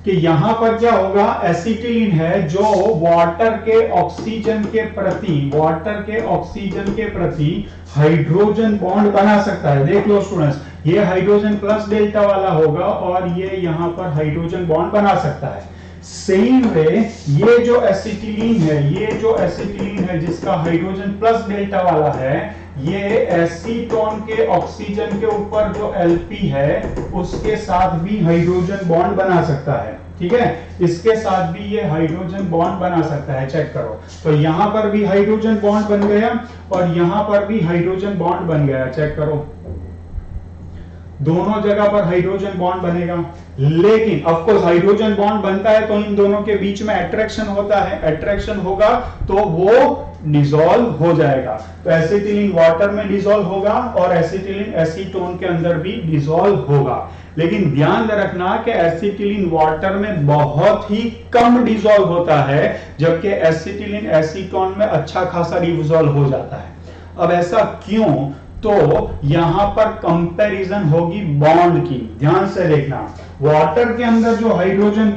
कि यहां पर क्या होगा? एसिटिलीन है जो वाटर के ऑक्सीजन के प्रति हाइड्रोजन बॉन्ड बना सकता है। देख लो स्टूडेंट्स, ये हाइड्रोजन प्लस डेल्टा वाला होगा और ये यहां पर हाइड्रोजन बॉन्ड बना सकता है। सेम वे ये जो एसिटिलीन है जिसका हाइड्रोजन प्लस डेल्टा वाला है, ये एसीटोन के ऑक्सीजन के ऊपर जो Lp है उसके साथ भी हाइड्रोजन बॉन्ड बना सकता है। ठीक है, इसके साथ भी ये हाइड्रोजन बॉन्ड बना सकता है। चेक करो, तो यहां पर भी हाइड्रोजन बॉन्ड बन गया और यहां पर भी हाइड्रोजन बॉन्ड बन गया। चेक करो, दोनों जगह पर हाइड्रोजन बॉन्ड बनेगा। लेकिन ऑफ कोर्स हाइड्रोजन बॉन्ड बनता है तो इन दोनों के बीच में अट्रैक्शन होता है, अट्रैक्शन होगा तो वो डिसॉल्व हो जाएगा। तो एसिटिलीन वाटर में डिसॉल्व होगा और एसिटिलीन एसीटोन के अंदर भी डिसॉल्व होगा। लेकिन ध्यान रखना कि एसिटिलीन वाटर में बहुत ही कम डिसॉल्व होता है, जबकि एसिटिलीन एसीटोन में अच्छा खासा डिसॉल्व हो जाता है। अब ऐसा क्यों? तो यहां पर कंपैरिजन होगी बॉन्ड की। ध्यान से देखना, वाटर के अंदर जो हाइड्रोजन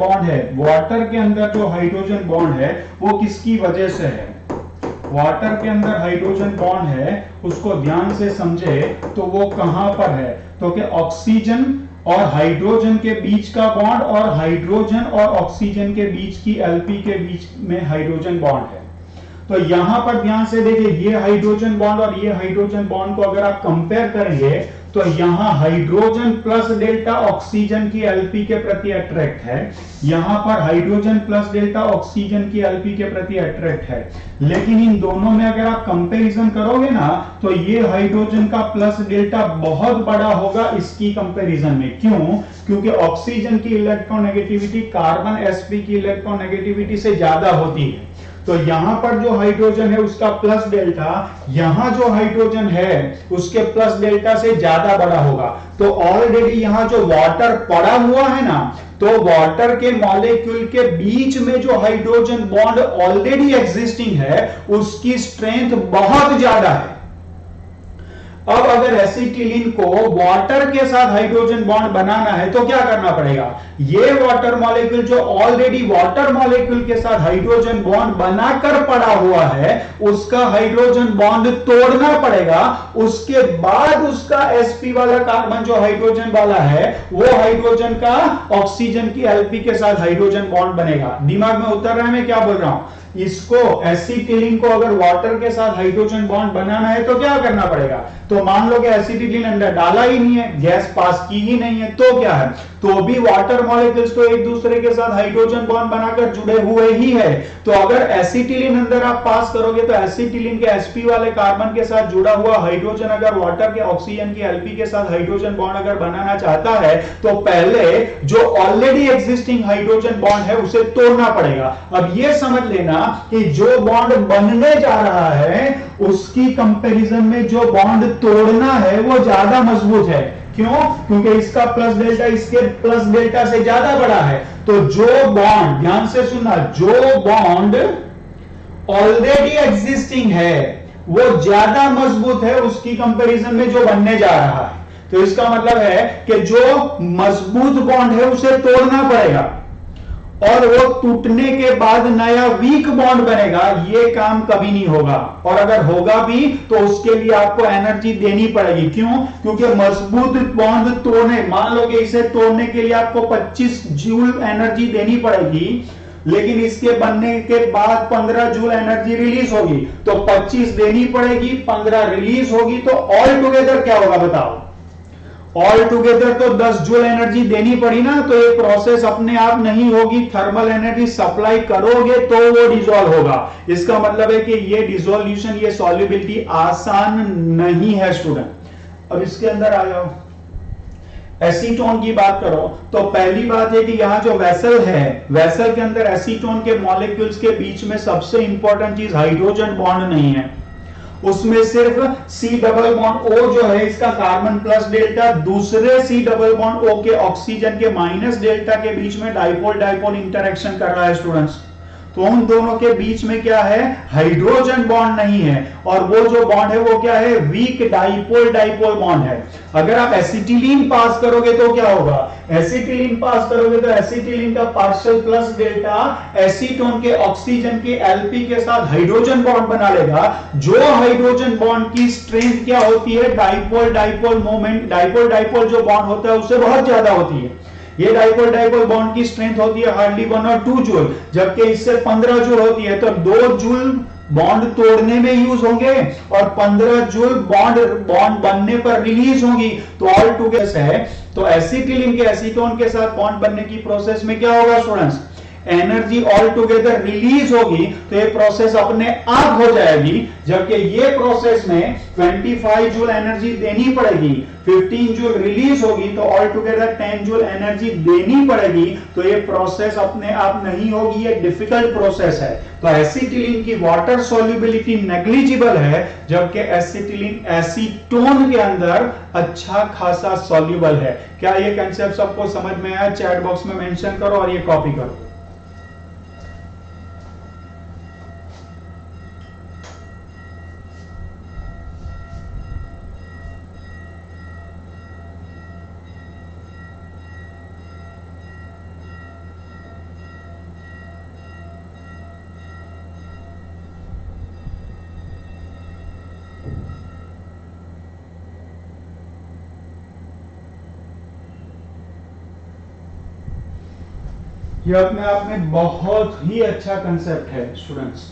बॉन्ड है वो किसकी वजह से है? वाटर के अंदर हाइड्रोजन बॉन्ड है, उसको ध्यान से समझे तो वो कहां पर है? तो कि ऑक्सीजन और हाइड्रोजन के बीच का बॉन्ड और हाइड्रोजन और ऑक्सीजन के बीच की Lp के बीच में हाइड्रोजन बॉन्ड है। तो यहां पर ध्यान से देखिए, ये हाइड्रोजन बॉन्ड और ये हाइड्रोजन बॉन्ड को अगर आप कंपेयर करेंगे तो यहां हाइड्रोजन प्लस डेल्टा ऑक्सीजन की Lp के प्रति अट्रैक्ट है, यहां पर हाइड्रोजन प्लस डेल्टा ऑक्सीजन की Lp के प्रति अट्रैक्ट है। लेकिन इन दोनों में अगर आप कंपैरिजन करोगे ना तो ये हाइड्रोजन का प्लस डेल्टा बहुत बड़ा होगा इसकी कंपैरिजन में। क्यों? क्योंकि ऑक्सीजन की इलेक्ट्रोनेगेटिविटी कार्बन sp की इलेक्ट्रोनेगेटिविटी से ज्यादा होती है। तो यहां पर जो हाइड्रोजन है उसका प्लस डेल्टा यहां जो हाइड्रोजन है उसके प्लस डेल्टा से ज्यादा बड़ा होगा। तो ऑलरेडी यहां जो वाटर पड़ा हुआ है ना, तो वाटर के मॉलिक्यूल के बीच में जो हाइड्रोजन बॉन्ड ऑलरेडी एग्जिस्टिंग है उसकी स्ट्रेंथ बहुत ज्यादा है। अब अगर एसिटिलीन को वाटर के साथ हाइड्रोजन बॉन्ड बनाना है तो क्या करना पड़ेगा? ये वाटर मॉलिक्यूल जो ऑलरेडी वाटर मॉलिक्यूल के साथ हाइड्रोजन बॉन्ड बनाकर पड़ा हुआ है उसका हाइड्रोजन बॉन्ड तोड़ना पड़ेगा। उसके बाद उसका sp वाला कार्बन जो हाइड्रोजन वाला है वो हाइड्रोजन का ऑक्सीजन की Lp के साथ हाइड्रोजन बॉन्ड बनेगा। दिमाग में उतर रहा है मैं क्या बोल रहा हूं? इसको एसिटिलीन को अगर वाटर के साथ हाइड्रोजन बॉन्ड बनाना है तो क्या करना पड़ेगा? तो मान लो कि एसिटिलीन अंदर डाला ही नहीं है, गैस पास की ही नहीं है, तो क्या है? तो भी वाटर मॉलिक्यूल्स तो एक दूसरे के साथ हाइड्रोजन बॉन्ड बनाकर जुड़े हुए ही है। तो अगर एसिटिलीन अंदर आप पास करोगे तो एसिटिलीन के sp वाले कार्बन के साथ जुड़ा हुआ हाइड्रोजन अगर वाटर के ऑक्सीजन की Lp के साथ हाइड्रोजन बॉन्ड अगर बनाना चाहता है तो पहले जो ऑलरेडी एग्जिस्टिंग हाइड्रोजन बॉन्ड है उसे तोड़ना पड़ेगा। अब यह समझ लेना कि जो बॉन्ड बनने जा रहा है उसकी कंपैरिजन में जो बॉन्ड तोड़ना है वो ज्यादा मजबूत है। क्यों? क्योंकि इसका प्लस डेल्टा इसके प्लस डेल्टा से ज्यादा बड़ा है। तो जो बॉन्ड, ध्यान से सुनना, जो बॉन्ड ऑलरेडी एग्जिस्टिंग है वो ज्यादा मजबूत है उसकी कंपैरिजन में जो बनने जा रहा है। तो इसका मतलब है कि जो मजबूत बॉन्ड है उसे तोड़ना पड़ेगा और वो टूटने के बाद नया वीक बॉन्ड बनेगा। ये काम कभी नहीं होगा, और अगर होगा भी तो उसके लिए आपको एनर्जी देनी पड़ेगी। क्यों? क्योंकि मजबूत बॉन्ड तोड़ने, मान लो कि इसे तोड़ने के लिए आपको 25 जूल एनर्जी देनी पड़ेगी, लेकिन इसके बनने के बाद 15 जूल एनर्जी रिलीज होगी। तो 25 देनी पड़ेगी, 15 रिलीज होगी, तो ऑल टुगेदर क्या होगा बताओ? ऑल टुगेदर तो 10 जूल एनर्जी देनी पड़ी ना, तो ये प्रोसेस अपने आप नहीं होगी, थर्मल एनर्जी सप्लाई करोगे तो वो डिसॉल्व होगा। इसका मतलब है कि ये डिसोल्यूशन, ये सॉल्युबिलिटी आसान नहीं है स्टूडेंट। अब इसके अंदर आ जाओ, एसीटोन की बात करो तो पहली बात है कि यहां जो वेसल है, वेसल के अंदर एसीटोन के मॉलिक्यूल्स के बीच में सबसे इंपॉर्टेंट चीज हाइड्रोजन बॉन्ड नहीं है, उसमें सिर्फ सी डबल बॉन्ड ओ जो है इसका कार्बन प्लस डेल्टा, दूसरे सी डबल बॉन्ड ओ के ऑक्सीजन के माइनस डेल्टा के बीच में डाइपोल डाइपोल इंटरेक्शन कर रहा है स्टूडेंट्स। तो उन दोनों के बीच में क्या है, हाइड्रोजन बॉन्ड नहीं है, और वो जो बॉन्ड है वो क्या है, वीक डाइपोल डाइपोल बॉन्ड है। अगर आप एसिटिलीन पास करोगे तो क्या होगा, एसिटिलीन पास करोगे तो एसिटिलीन का पार्शियल प्लस डेल्टा एसीटोन के ऑक्सीजन के एल्पी के साथ हाइड्रोजन बॉन्ड बना लेगा, जो हाइड्रोजन बॉन्ड की स्ट्रेंथ क्या होती है, dipole dipole moment, dipole dipole जो बॉन्ड होता है उससे बहुत ज्यादा होती है। ये डाइपोल डाइपोल बॉन्ड की स्ट्रेंथ होती है हार्डली 1 और 2 जूल, जबकि इससे 15 जूल होती है। तो 2 जूल बॉन्ड तोड़ने में यूज होंगे और 15 जूल बॉन्ड बनने पर रिलीज होंगी, तो ऑल टुगेदर है। तो एसिटिलीन के एसीटोन के साथ बॉन्ड बनने की प्रोसेस में क्या होगा students, energy all together release होगी, तो ये प्रोसेस अपने आप हो जाएगी। जबकि ये प्रोसेस में 25 जूल एनर्जी देनी पड़ेगी, 15 जूल रिलीज होगी, तो ऑल टुगेदर 10 जूल एनर्जी देनी पड़ेगी। तो ये प्रोसेस अपने आप नहीं होगी, ये डिफिकल्ट प्रोसेस है। तो एसिटिलीन की वाटर सॉल्युबिलिटी नेग्लिजिबल है, जबकि एसिटिलीन एसीटोन के अंदर अच्छा खासा सॉल्युबल है। क्या ये कंसेप्ट सबको समझ में आया? चैट बॉक्स में मेंशन करो और ये कॉपी करो। ये अपने आप में बहुत ही अच्छा कंसेप्ट है स्टूडेंट्स।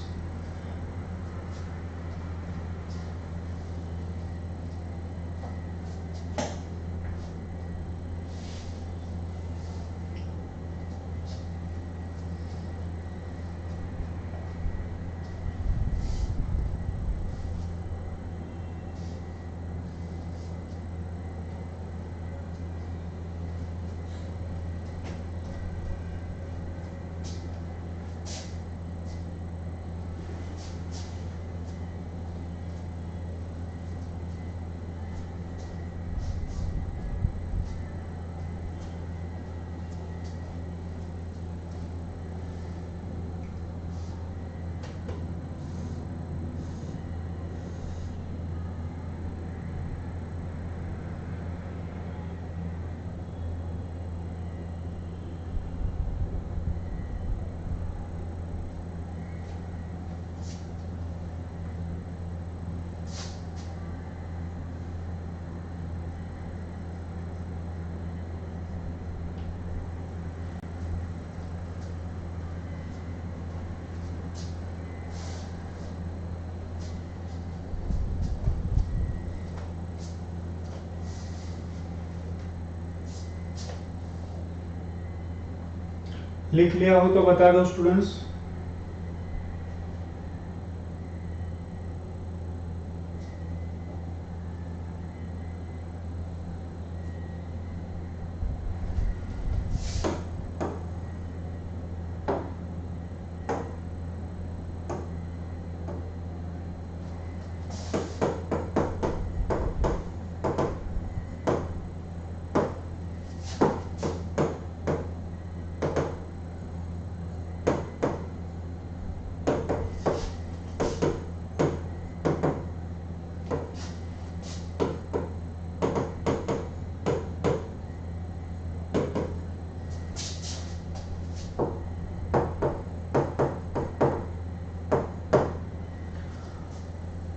लिख लिया हो तो बता दो स्टूडेंट्स।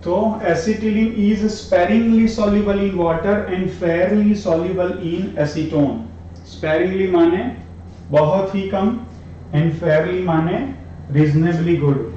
तो acetylene is sparingly soluble in water and fairly soluble in acetone। Sparingly माने बहुत ही कम, एंड फेयरली माने रीजनेबली गुड।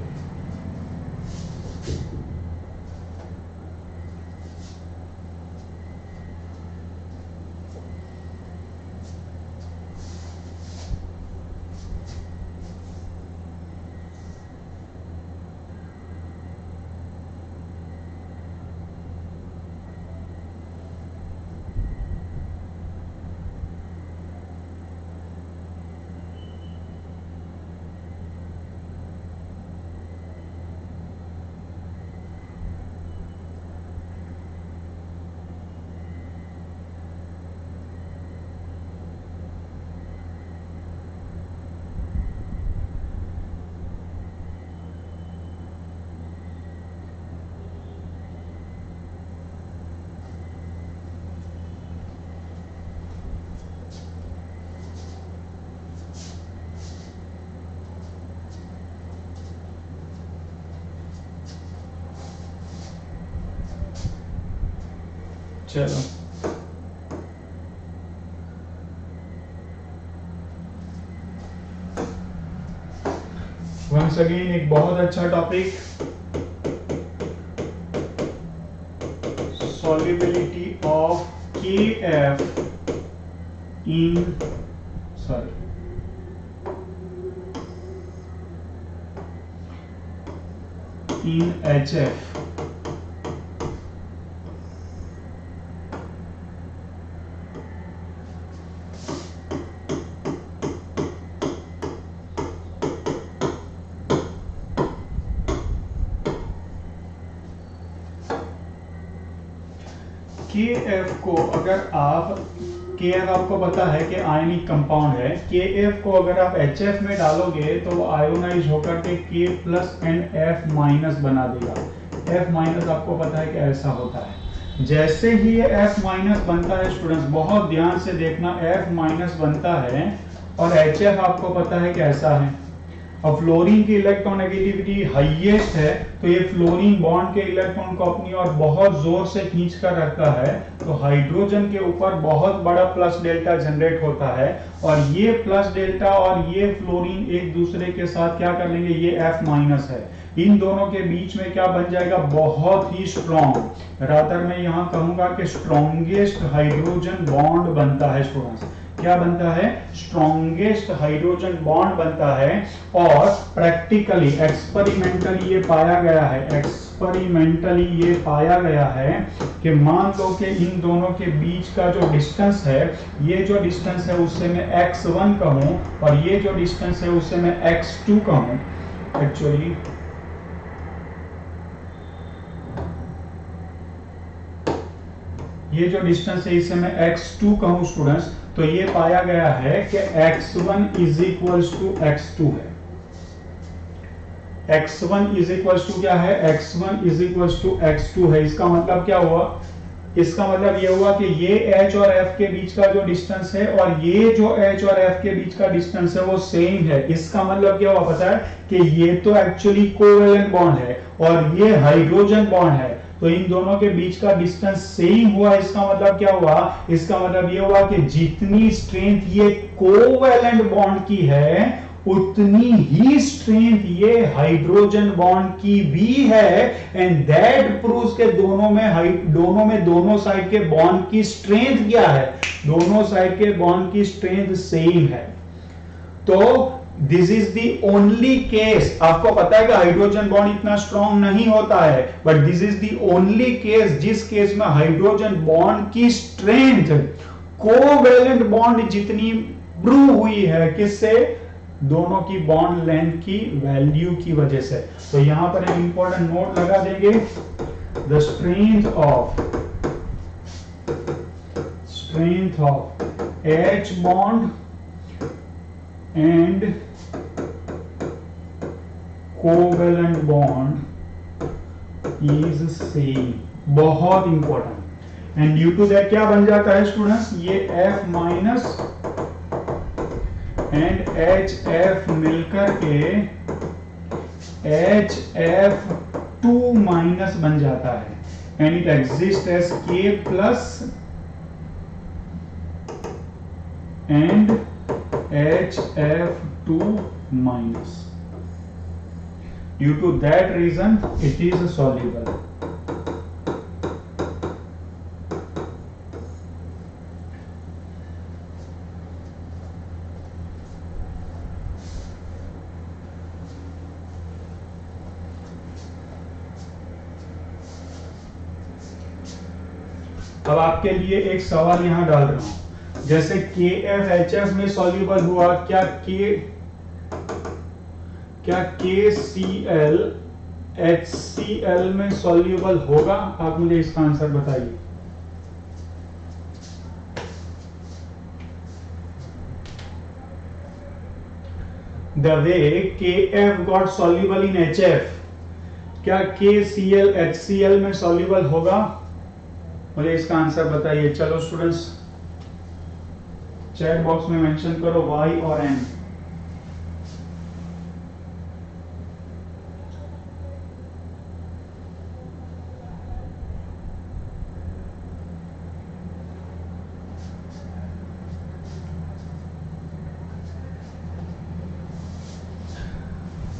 चलो वंस अगेन एक बहुत अच्छा topic, solubility of Kf in HF. KF को अगर आप KF आपको पता है कि आयनिक कंपाउंड है, KF को अगर आप HF में डालोगे तो वो आयोनाइज होकर के K plus and F minus बना देगा। F माइनस आपको पता है कि ऐसा होता है। जैसे ही ये F माइनस बनता है स्टूडेंट्स, बहुत ध्यान से देखना, F माइनस बनता है और HF आपको पता है कि ऐसा है। अब फ्लोरीन की इलेक्ट्रोनेगेटिविटी हाईएस्ट है, तो ये फ्लोरीन बॉन्ड के इलेक्ट्रॉन को अपनी ओर बहुत जोर से खींच कर रखता है, तो हाइड्रोजन के ऊपर बहुत बड़ा प्लस डेल्टा जनरेट होता है और ये प्लस डेल्टा और ये फ्लोरीन एक दूसरे के साथ क्या कर लेंगे, ये F माइनस है, इन दोनों के बीच में क्या बन जाएगा, बहुत ही स्ट्रॉन्ग, रादर मैं यहां कहूंगा कि स्ट्रॉन्गेस्ट हाइड्रोजन बॉन्ड बनता है स्टूडेंट्स। क्या बनता है, स्ट्रॉन्गेस्ट हाइड्रोजन बॉन्ड बनता है। और प्रैक्टिकली एक्सपेरिमेंटली ये पाया गया है कि मान लो कि इन दोनों के बीच का जो डिस्टेंस है, ये जो डिस्टेंस है उससे मैं x1 कहूं और ये जो डिस्टेंस है उससे मैं x2 कहूं। एक्चुअली ये जो डिस्टेंस है इसे मैं x2 कहूं स्टूडेंट्स, तो ये पाया गया है कि x1 is equals to x2 है। x1 इज इक्वल्स टू क्या है, x1 is equals to x2 है। इसका मतलब क्या हुआ, इसका मतलब ये हुआ कि ये h और f के बीच का जो डिस्टेंस है और ये जो h और f के बीच का डिस्टेंस है वो सेम है। इसका मतलब क्या हुआ पता है कि ये तो एक्चुअली कोवेलेंट बॉन्ड है और ये हाइड्रोजन बॉन्ड है, तो इन दोनों के बीच का डिस्टेंस सेम हुआ। इसका मतलब क्या हुआ, इसका मतलब ये हुआ कि जितनी स्ट्रेंथ ये कोवेलेंट बॉन्ड की है उतनी ही स्ट्रेंथ ये हाइड्रोजन बॉन्ड की भी है, एंड दैट प्रूव्स के दोनों साइड के बॉन्ड की स्ट्रेंथ क्या है, दोनों साइड के बॉन्ड की स्ट्रेंथ सेम है। तो this is the only case, आपको पता है कि हाइड्रोजन बॉन्ड इतना स्ट्रॉन्ग नहीं होता है, but this is the only case जिस केस में हाइड्रोजन बॉन्ड की स्ट्रेंथ कोवेलेंट बॉन्ड जितनी प्रूव हुई है, किससे, दोनों की बॉन्ड लेंथ की वैल्यू की वजह से। तो यहां पर एक इंपॉर्टेंट नोट लगा देंगे, the strength of H bond and covalent bond is same, बहुत important. And due to that क्या बन जाता है स्टूडेंट्स, ये F माइनस एंड HF मिलकर के HF2 माइनस बन जाता है, and it exist as K plus and HF2 minus. Due to that reason, it is soluble. अब आपके लिए एक सवाल यहां डाल रहा हूं, जैसे KF HF में सॉल्यूबल हुआ, क्या KCl HCl में सॉल्यूबल होगा? आप मुझे इसका आंसर बताइए। The way KF got soluble in HF, क्या KCl HCl में सॉल्यूबल होगा? मुझे इसका आंसर बताइए। चलो स्टूडेंट्स, चैट बॉक्स में मेंशन करो Y और N।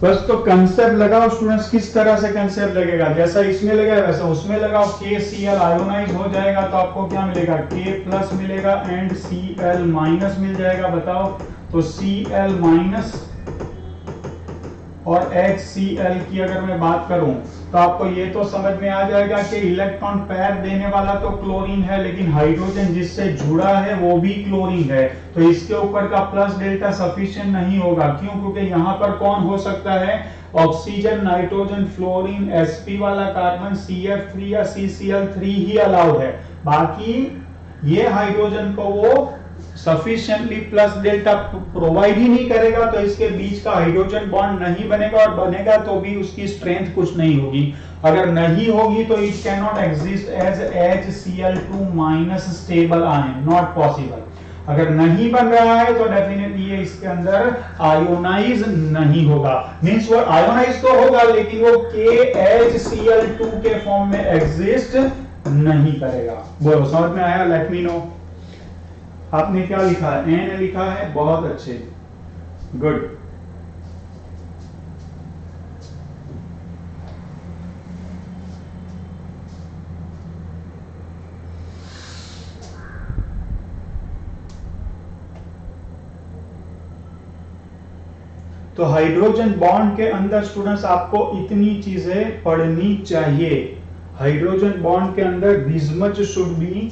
बस तो कंसेप्ट लगाओ स्टूडेंट्स, किस तरह से कंसेप्ट लगेगा, जैसा इसमें लगा वैसा उसमें लगाओ। KCl आयोनाइज हो जाएगा तो आपको क्या मिलेगा, K प्लस मिलेगा एंड Cl माइनस मिल जाएगा। बताओ तो Cl माइनस और HCl की अगर मैं बात करूं तो आपको ये तो समझ में आ जाएगा कि इलेक्ट्रॉन पैर देने वाला तो क्लोरीन है, लेकिन हाइड्रोजन जिससे जुड़ा है वो भी क्लोरीन है, तो इसके ऊपर का प्लस डेल्टा सफिशिएंट नहीं होगा। क्यों? क्योंकि यहाँ पर कौन हो सकता है, ऑक्सीजन, नाइट्रोजन, फ्लोरीन, sp वाला कार्बन, CF3 या CCl3 ही अलाउड है। बाकी ये हाइड्रोजन को वो सफिशिएंटली प्लस डेल्टा प्रोवाइड ही नहीं करेगा, तो इसके बीच का हाइड्रोजन बॉन्ड नहीं बनेगा, और बनेगा तो भी उसकी स्ट्रेंथ कुछ नहीं होगी। अगर नहीं होगी तो it can not exist as HCl2 minus stable ion, not possible. अगर नहीं बन रहा है तो डेफिनेटली ये इसके अंदर आयोनाइज नहीं होगा। मींस वो आयोनाइज तो होगा लेकिन वो KHCl2 के फॉर्म में एग्जिस्ट नहीं करेगा। बोलो समझ में आया? Late me no. आपने क्या लिखा है? N लिखा है, बहुत अच्छे, गुड। तो हाइड्रोजन बॉन्ड के अंदर स्टूडेंट्स आपको इतनी चीजें पढ़नी चाहिए। हाइड्रोजन बॉन्ड के अंदर this much should be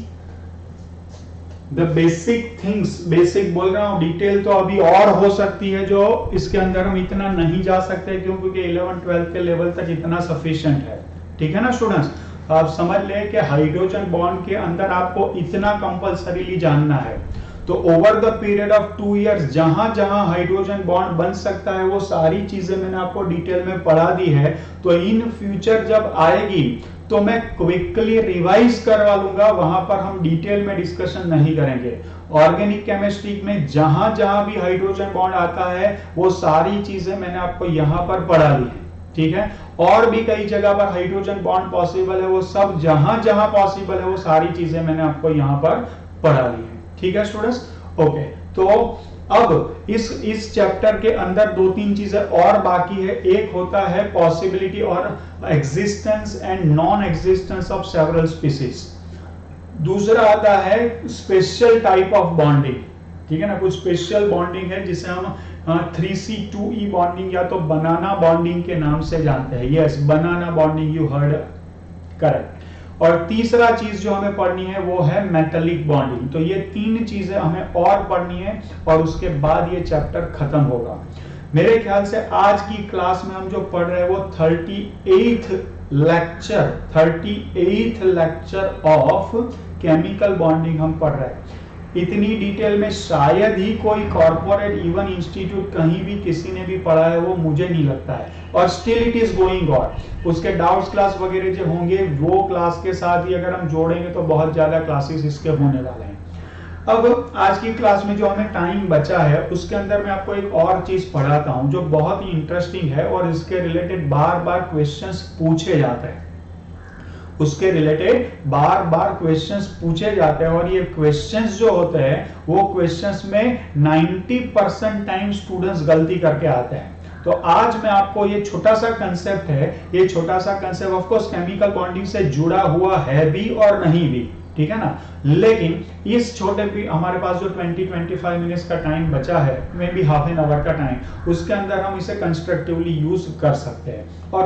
the basic things. Basic बोल रहा हूं, डिटेल तो अभी और हो सकती है जो इसके अंदर हम इतना नहीं जा सकते, क्योंकि 11-12 के लेवल तक इतना सफिशिएंट है। ठीक है ना स्टूडेंट्स? आप समझ लें कि हाइड्रोजन बॉन्ड के अंदर आपको इतना कंपल्सरीली जानना है। तो over the period of 2 years जहां जहां हाइड्रोजन बॉन्ड बन सकता है वो सारी चीजें मैंने आपको डिटेल में पढ़ा दी है। तो इन फ्यूचर जब आएगी तो मैं क्विकली रिवाइज करवा लूंगा, वहां पर हम डिटेल में डिस्कशन नहीं करेंगे। ऑर्गेनिक केमिस्ट्री में जहां जहां भी हाइड्रोजन बॉन्ड आता है वो सारी चीजें मैंने आपको यहां पर पढ़ा दी है। ठीक है? और भी कई जगह पर हाइड्रोजन बॉन्ड पॉसिबल है, वो सब जहां जहां पॉसिबल है वो सारी चीजें मैंने आपको यहां पर पढ़ा दी है। ठीक है स्टूडेंट्स? ओके, तो अब इस चैप्टर के अंदर 2-3 चीजें और बाकी है। एक होता है पॉसिबिलिटी और existence and non existence of several species. दूसरा आता है स्पेशल टाइप ऑफ बॉन्डिंग। ठीक है ना? कुछ स्पेशल बॉन्डिंग है जिसे हम 3C2E बॉन्डिंग या तो बनाना बॉन्डिंग के नाम से जानते हैं। Yes, banana bonding, you heard correct. और तीसरा चीज जो हमें पढ़नी है वो है मेटालिक बॉन्डिंग। तो ये 3 चीजें हमें और पढ़नी है और उसके बाद ये चैप्टर खत्म होगा। मेरे ख्याल से आज की क्लास में हम जो पढ़ रहे हैं वो 38th lecture of chemical bonding हम पढ़ रहे हैं। इतनी डिटेल में शायद ही कोई कॉर्पोरेट इवन इंस्टीट्यूट कहीं भी किसी ने भी पढ़ा है, वो मुझे नहीं लगता है। और still it is going on. उसके डाउट्स क्लास वगैरह जो होंगे वो क्लास के साथ ही अगर हम जोड़ेंगे तो बहुत ज्यादा क्लासेस इसके होने वाले हैं। अब आज की क्लास में जो हमें टाइम बचा है उसके अंदर मैं आपको एक और चीज पढ़ाता हूं जो बहुत ही इंटरेस्टिंग है और इसके रिलेटेड बार बार क्वेश्चंस पूछे जाते हैं। उसके रिलेटेड बार बार क्वेश्चंस पूछे जाते हैं और ये क्वेश्चंस जो होते हैं वो क्वेश्चंस में 90% टाइम स्टूडेंट्स गलती करके आते हैं। तो आज मैं आपको ये छोटा सा कंसेप्ट है, ये छोटा सा concept of course chemical bonding से जुड़ा हुआ है भी और नहीं भी, ठीक है ना? लेकिन इस छोटे भी हमारे पास जो 20-25 मिनट्स का टाइम बचा है, may be half an hour का टाइम, उसके अंदर हम इसे कंस्ट्रक्टिवली यूज कर सकते हैं। और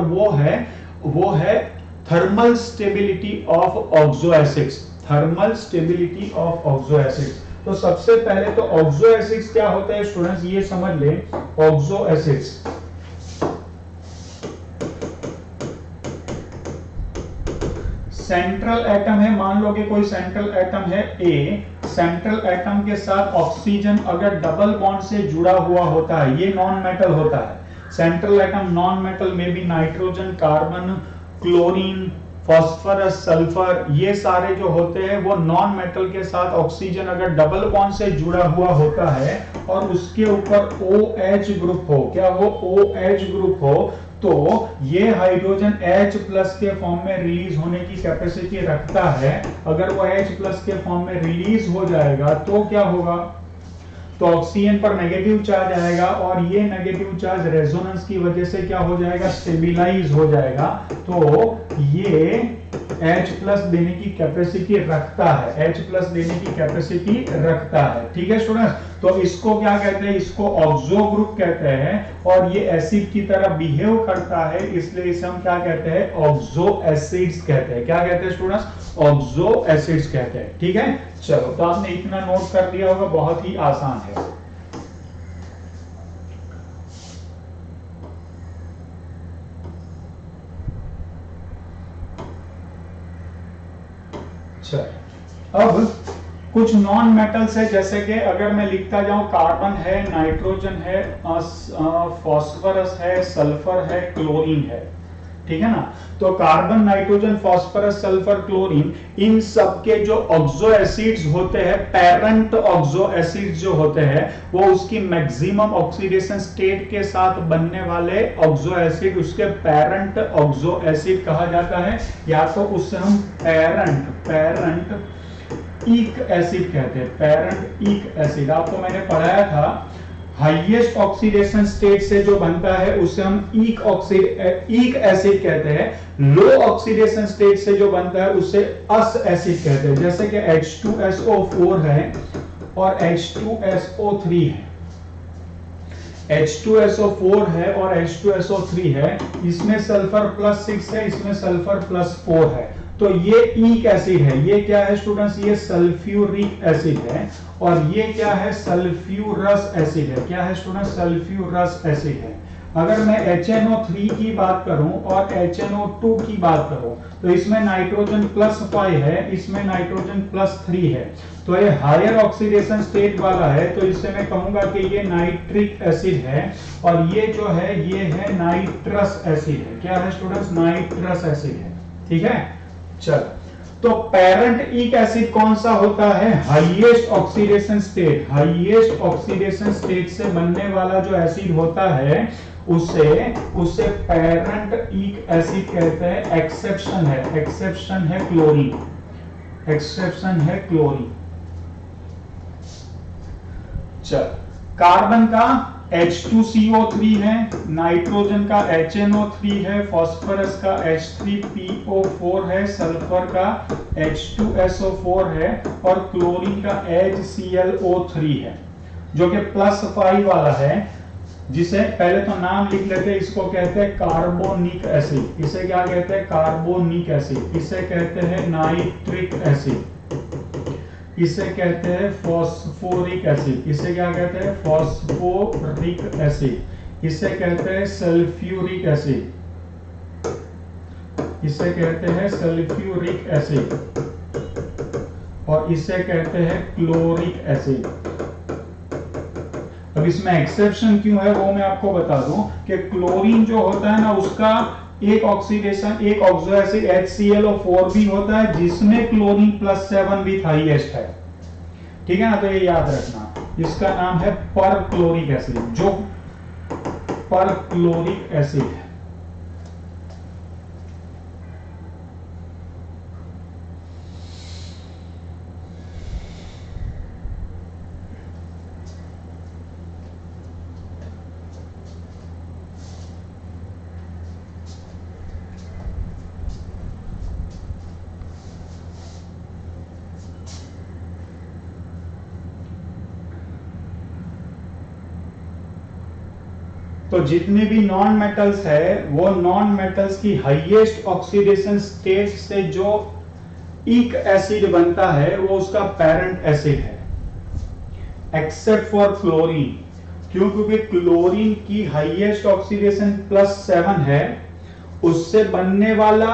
वो है thermal stability of oxo acids. Thermal stability of oxo acids. तो सबसे पहले तो ऑक्सो एसिड्स क्या होता है स्टूडेंट्स, ये समझ ले। ऑक्सो एसिड्स सेंट्रल एटम है, मान लो कि कोई सेंट्रल एटम है ए, सेंट्रल एटम के साथ ऑक्सीजन अगर डबल बॉन्ड से जुड़ा हुआ होता है, ये नॉन मेटल होता है। सेंट्रल एटम नॉन मेटल में भी nitrogen, carbon, chlorine, phosphorus, sulphur, ये सारे जो होते हैं वो नॉन मेटल के साथ ऑक्सीजन अगर डबल बॉन्ड से जुड़ा हुआ होता है और उसके ऊपर OH ग्रुप हो, क्या वो OH ग्रुप हो, तो ये हाइड्रोजन H प्लस के फॉर्म में रिलीज होने की कैपेसिटी रखता है। अगर वो H प्लस के फॉर्म में रिलीज हो जाएगा तो क्या होगा, तो ऑक्सीजन पर नेगेटिव चार्ज आएगा और ये नेगेटिव चार्ज रेजोनेंस की वजह से क्या हो जाएगा, स्टेबिलाईज हो जाएगा। तो ये H प्लस देने की कैपेसिटी रखता है, H प्लस देने की कैपेसिटी रखता है। ठीक है स्टूडेंट्स, तो इसको क्या कहते हैं, इसको ऑक्सो ग्रुप कहते हैं और ये एसिड की तरह बिहेव करता है, इसलिए इसे हम क्या कहते हैं, ऑक्सो एसिड्स कहते हैं। क्या कहते हैं स्टूडेंट्स, ऑक्सो एसिड्स कहते हैं। ठीक है, चलो तो आपने इतना नोट कर लिया होगा, बहुत ही आसान है। अब कुछ नॉन मेटल्स है, जैसे कि अगर मैं लिखता जाऊं, कार्बन है, नाइट्रोजन है, फास्फोरस है, सल्फर है, क्लोरीन है। ठीक है ना, तो carbon, nitrogen, phosphorus, sulphur, chlorine, इन सब के जो ऑक्सो एसिड्स होते हैं, पेरेंट ऑक्सो एसिड्स जो होते हैं, वो उसकी मैक्सिमम ऑक्सीडेशन स्टेट के साथ बनने वाले ऑक्सो एसिड, उसके पेरेंट ऑक्सो एसिड कहा जाता है, या तो उससे हम पेरेंट ईक एसिड कहते हैं। पेरेंट ईक एसिड आपको मैंने पढ़ाया था, हाईएस्ट ऑक्सीडेशन स्टेट से जो बनता है उसे हम ईक एसिड कहते हैं। लो ऑक्सीडेशन स्टेट से जो बनता है उसे अस एसिड कहते हैं। जैसे कि H2SO4 है और H2SO3 है, H2SO4 है और H2SO3 है, इसमें सल्फर +6 है, इसमें सल्फर +4 है, तो ये ईक एसिड है। ये क्या है स्टूडेंट्स, ये सल्फ्यूरिक एसिड है और ये क्या है, सल्फ्यूरस एसिड है। क्या है स्टूडेंट्स, सल्फ्यूरस एसिड है। अगर मैं HNO3 की बात करूं और HNO2 की बात करूं, तो इसमें नाइट्रोजन +5 है, इसमें नाइट्रोजन +3 है, तो ये हायर ऑक्सीडेशन स्टेट वाला है, तो इससे मैं कहूंगा कि ये नाइट्रिक एसिड है और ये जो है ये है नाइट्रस एसिड है। क्या है स्टूडेंट्स, नाइट्रस एसिड है। ठीक है, चल, तो पेरेंट ईक एसिड कौन सा होता है, highest oxidation state, highest oxidation state से बनने वाला जो एसिड होता है उसे पेरेंट ईक एसिड कहते हैं। एक्सेप्शन है क्लोरीन, एक्सेप्शन है क्लोरीन। चल, कार्बन का H2CO3 है, नाइट्रोजन का HNO3 है, फास्फोरस का H3PO4 है, सल्फर का H2SO4 है और क्लोरीन का HClO3 है, जो कि +5 वाला है, जिसे पहले तो नाम लिख लेते हैं, इसको कहते हैं कार्बोनिक एसिड। इसे क्या कहते हैं, कार्बोनिक एसिड। इसे कहते हैं नाइट्रिक एसिड, इसे कहते हैं फॉस्फोरिक एसिड, इसे क्या कहते हैं, फॉस्फोरिक एसिड, इसे कहते हैं सल्फ्यूरिक एसिड, इसे कहते हैं सल्फ्यूरिक एसिड और इसे कहते हैं क्लोरिक एसिड। अब इसमें एक्सेप्शन क्यों है वो मैं आपको बता दूं कि क्लोरीन जो होता है ना, उसका एक ऑक्सीडेशन, एक ऑक्सो एसिड HClO4 भी होता है, जिसमें क्लोरीन +7 भी हाईएस्ट है। ठीक है ना, तो ये याद रखना, इसका नाम है परक्लोरिक एसिड, जो परक्लोरिक एसिड है। तो जितने भी नॉन मेटल्स है, वो नॉन मेटल्स की हाईएस्ट ऑक्सीडेशन स्टेज से जो ईक एसिड बनता है वो उसका पेरेंट एसिड है, एक्सेप्ट फॉर क्लोरीन। क्यों, क्योंकि क्लोरीन की हाईएस्ट ऑक्सीडेशन +7 है, उससे बनने वाला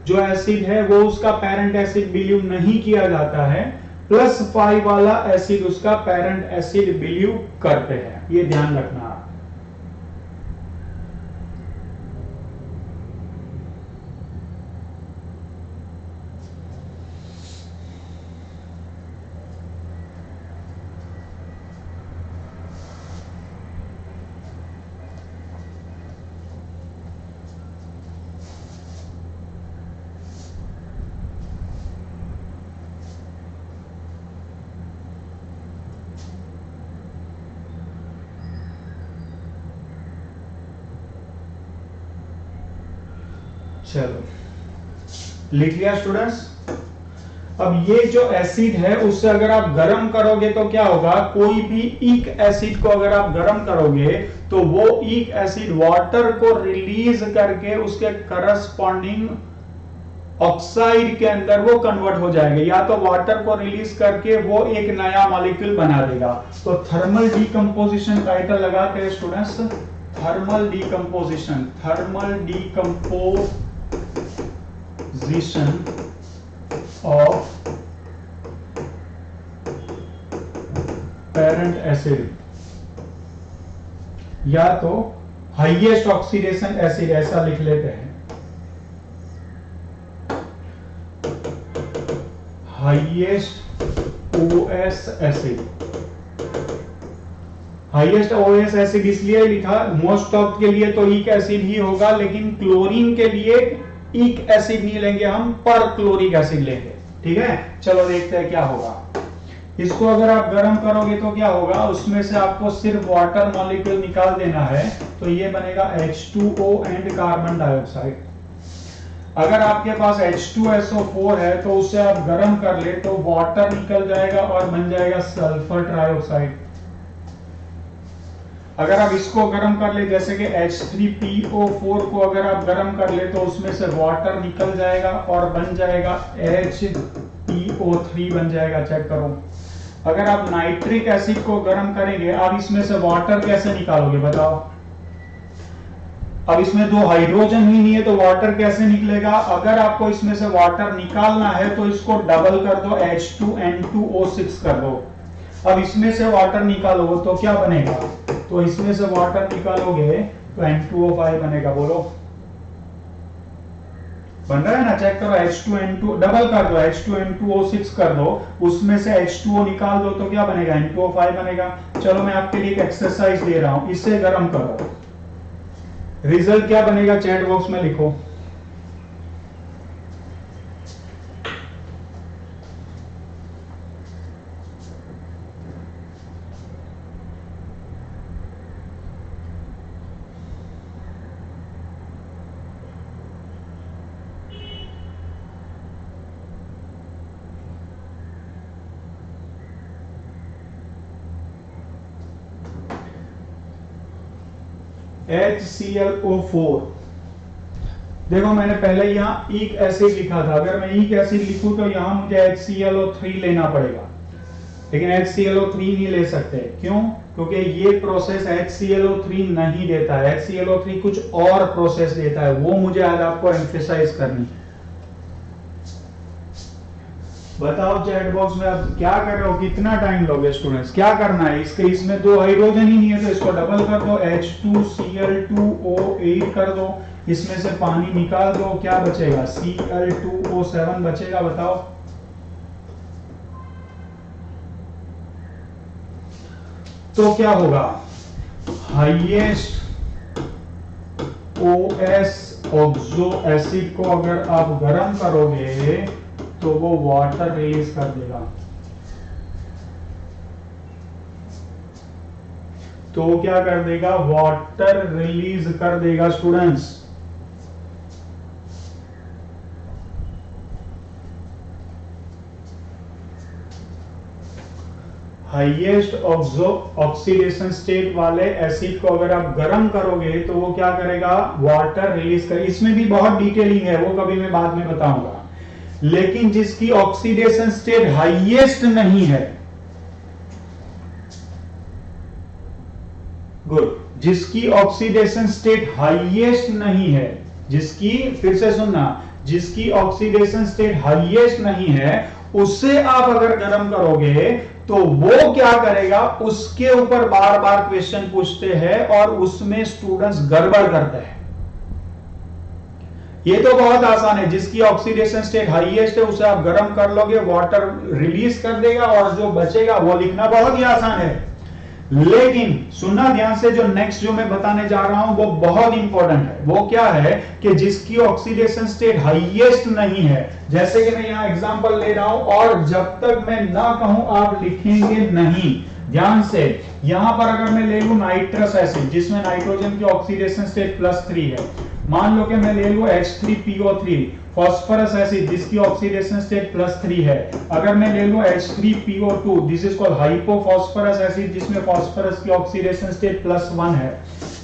जो एसिड है वो उसका पेरेंट एसिड बिलीव नहीं किया जाता है, +5 वाला एसिड उसका पेरेंट एसिड बिलीव करते हैं। ये ध्यान रखना आप। चलो लिख लिया स्टूडेंट्स। अब ये जो एसिड है उससे अगर आप गर्म करोगे तो क्या होगा, कोई भी ईक एसिड को अगर आप गर्म करोगे तो वो ईक एसिड वाटर को रिलीज करके उसके करस्पॉन्डिंग ऑक्साइड के अंदर वो कन्वर्ट हो जाएगा, या तो वाटर को रिलीज करके वो एक नया मॉलिक्यूल बना देगा। तो थर्मल डीकंपोजिशन टाइटल लगाते हैं students, thermal decomposition, thermal decomposition of parent acid, या तो हाईएस्ट ऑक्सीडेशन एसिड ऐसा लिख लेते हैं, highest OS acid. Highest OS acid इसलिए लिखा, मोस्ट ऑफ के लिए तो ईक एसिड ही होगा, लेकिन क्लोरीन के लिए ईक एसिड नहीं लेंगे हम, पर क्लोरिक एसिड लेंगे। ठीक है, चलो देखते हैं क्या होगा। इसको अगर आप गर्म करोगे तो क्या होगा, उसमें से आपको सिर्फ वाटर मॉलिक्यूल निकाल देना है, तो ये बनेगा H2O एंड कार्बन डाइऑक्साइड। अगर आपके पास H2SO4 है तो उसे आप गर्म कर ले तो वाटर निकल जाएगा और बन जाएगा सल्फर ट्राइऑक्साइड। अगर आप इसको गर्म कर ले, जैसे कि H3PO4 को अगर आप गर्म कर ले तो उसमें से वाटर निकल जाएगा और बन जाएगा HPO3 बन जाएगा। चेक करो, अगर आप नाइट्रिक एसिड को गर्म करेंगे, आप इसमें से वाटर कैसे निकालोगे बताओ? अब इसमें दो हाइड्रोजन ही नहीं है तो वाटर कैसे निकलेगा? अगर आपको इसमें से वाटर निकालना है तो इसको डबल कर दो, H2N2O6 कर दो। अब इसमें से वाटर निकालोगे तो क्या बनेगा? तो इसमें से वाटर निकालोगे तो N2O5 बनेगा। बोलो, बन रहा है ना? चेक करो, H2N2 डबल कर दो, H2N2O6 कर दो, उसमें से H2O निकाल दो तो क्या बनेगा? N2O5 बनेगा। चलो मैं आपके लिए एक एक्सरसाइज दे रहा हूं, इससे गर्म करो, रिजल्ट क्या बनेगा चैट बॉक्स में लिखो। HClO4, देखो मैंने पहले यहां ईक एसिड लिखा था, अगर मैं ईक एसिड लिखूं तो यहां मुझे HClO3 लेना पड़ेगा, लेकिन HClO3 नहीं ले सकते। क्यों? क्योंकि ये प्रोसेस HClO3 नहीं देता है, HClO3 कुछ और प्रोसेस देता है, वो मुझे आज आपको एम्फेसाइज करनी है। बताओ चैट बॉक्स में आप क्या कर रहे हो, कितना टाइम लोगे स्टूडेंट्स? क्या करना है? इसके इसमें दो हाइड्रोजन ही नहीं है तो इसको डबल कर दो, H2Cl2O8 कर दो, इसमें से पानी निकाल दो, क्या बचेगा? Cl2O7 बचेगा। बताओ, तो क्या होगा? हाईएस्ट OS ऑक्सो एसिड को अगर आप गर्म करोगे तो वो वाटर रिलीज कर देगा, तो क्या कर देगा? वाटर रिलीज कर देगा स्टूडेंट्स। हाईएस्ट ऑक्सीडेशन स्टेट वाले एसिड को अगर आप गर्म करोगे तो वो क्या करेगा? वाटर रिलीज कर। इसमें भी बहुत डिटेलिंग है, वो कभी मैं बाद में बताऊंगा। लेकिन जिसकी ऑक्सीडेशन स्टेट हाईएस्ट नहीं है, गुड, जिसकी ऑक्सीडेशन स्टेट हाईएस्ट नहीं है, जिसकी, फिर से सुनना, जिसकी ऑक्सीडेशन स्टेट हाईएस्ट नहीं है, उससे आप अगर गर्म करोगे तो वो क्या करेगा? उसके ऊपर बार बार क्वेश्चन पूछते हैं और उसमें स्टूडेंट्स गड़बड़ करते हैं। ये तो बहुत आसान है, जिसकी ऑक्सीडेशन स्टेट हाईएस्ट है उसे आप गर्म कर लोगे, वाटर रिलीज कर देगा और जो बचेगा वो लिखना बहुत ही आसान है। लेकिन सुनना ध्यान से, जो नेक्स्ट जो मैं बताने जा रहा हूं वो बहुत इंपॉर्टेंट है। वो क्या है कि जिसकी ऑक्सीडेशन स्टेट हाईएस्ट नहीं है, जैसे कि मैं यहां एग्जांपल ले रहा हूं और जब तक मैं ना कहूं आप लिखेंगे नहीं। ध्यान से, यहां पर अगर मैं ले लूं नाइट्रस एसिड जिसमें नाइट्रोजन की ऑक्सीडेशन स्टेट +3 है, मान लो कि मैं ले लूं H3PO3 फॉस्फोरस एसिड जिसकी ऑक्सीडेशन स्टेट +3 है। अगर मैं ले लूं H3PO2 this is called hypophosphorous acid जिसमें फॉस्फोरस की ऑक्सीडेशन स्टेट +1 है।